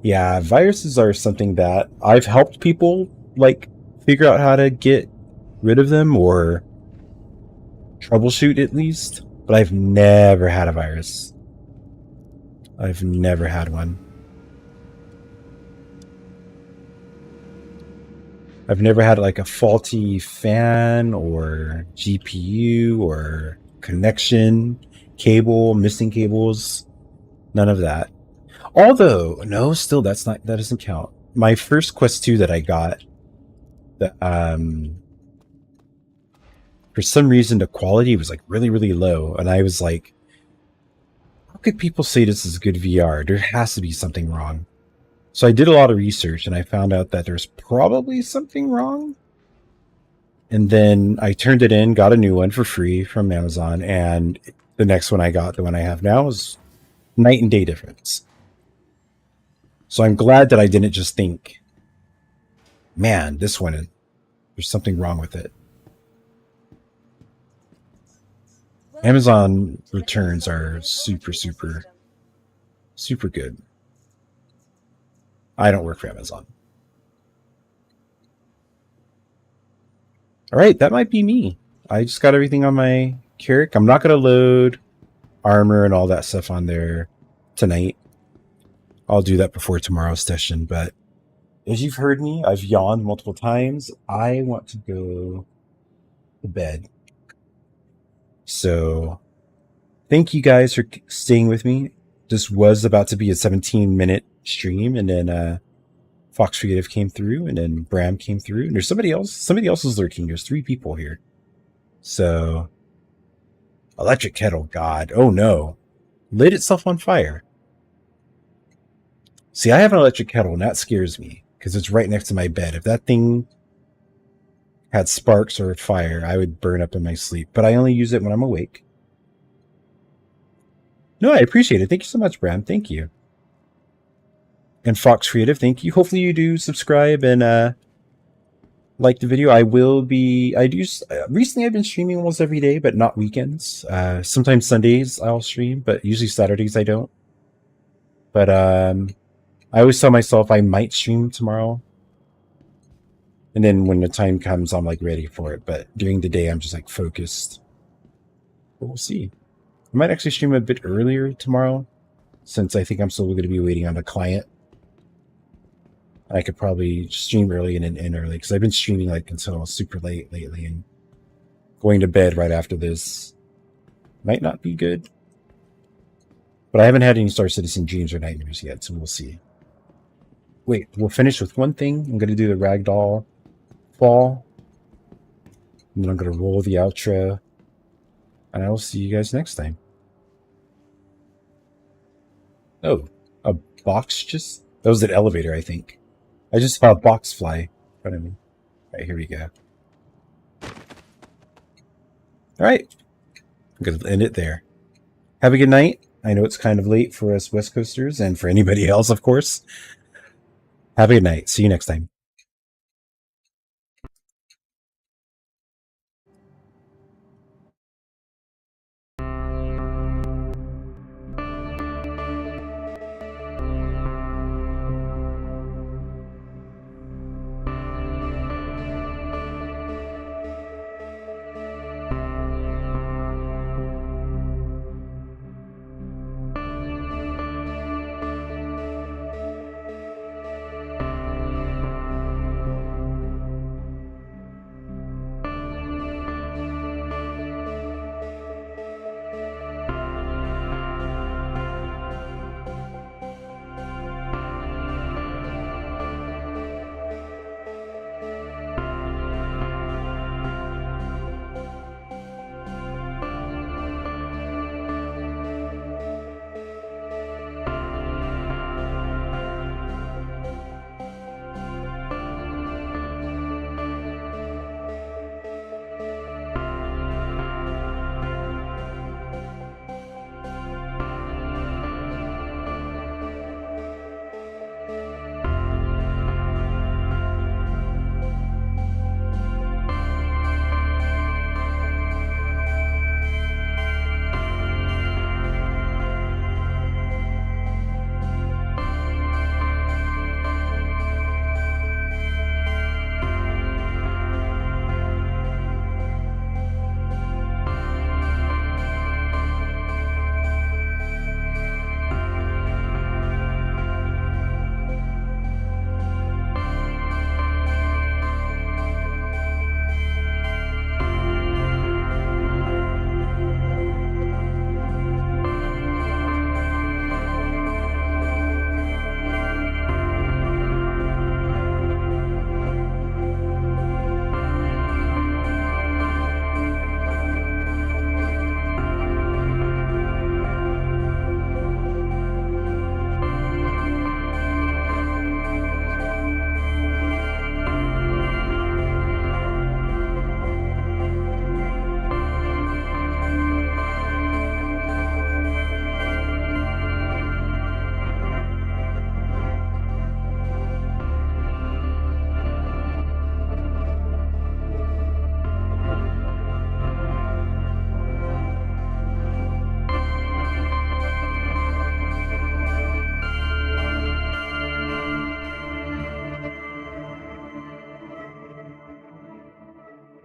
Yeah, viruses are something that I've helped people like figure out how to get rid of them or troubleshoot at least, but I've never had a virus. I've never had one. I've never had like a faulty fan or GPU or connection, cable, missing cables, none of that. Although, no, still that doesn't count. My first Quest 2 that I got, for some reason the quality was like really, really low, and I was like, how could people say this is good VR? There has to be something wrong. So I did a lot of research and I found out that there's probably something wrong. And then I turned it in, got a new one for free from Amazon, and the next one I got, the one I have now, is night and day difference. So I'm glad that I didn't just think, man, this one, there's something wrong with it. Amazon returns are super, super, super good. I don't work for Amazon. All right, that might be me. I just got everything on my Carrack. I'm not going to load armor and all that stuff on there tonight. I'll do that before tomorrow's session, but as you've heard me, I've yawned multiple times. I want to go to bed. So thank you guys for staying with me. This was about to be a 17-minute stream, and then Fox Creative came through, and then Bram came through, and there's somebody else. Somebody else is lurking. There's 3 people here. So electric kettle, God. Oh no. Lit itself on fire. See, I have an electric kettle, and that scares me because it's right next to my bed. If that thing had sparks or fire, I would burn up in my sleep. But I only use it when I'm awake. No, I appreciate it. Thank you so much, Bram. Thank you. And Fox Creative, thank you. Hopefully you do subscribe and like the video. Recently I've been streaming almost every day, but not weekends. Sometimes Sundays I'll stream, but usually Saturdays I don't. But I always tell myself I might stream tomorrow. And then when the time comes, I'm like ready for it. But during the day, I'm just like focused. But we'll see. I might actually stream a bit earlier tomorrow, since I think I'm still going to be waiting on the client. I could probably stream early and then end early, because I've been streaming like until super late lately, and going to bed right after this might not be good. But I haven't had any Star Citizen dreams or nightmares yet, so we'll see. Wait, we'll finish with one thing. I'm going to do the ragdoll fall. And then I'm going to roll the outro. And I will see you guys next time. Oh, a box just... That was an elevator, I think. I just saw a box fly in front of me. All right, here we go. All right. I'm going to end it there. Have a good night. I know it's kind of late for us West Coasters and for anybody else, of course. Have a good night. See you next time.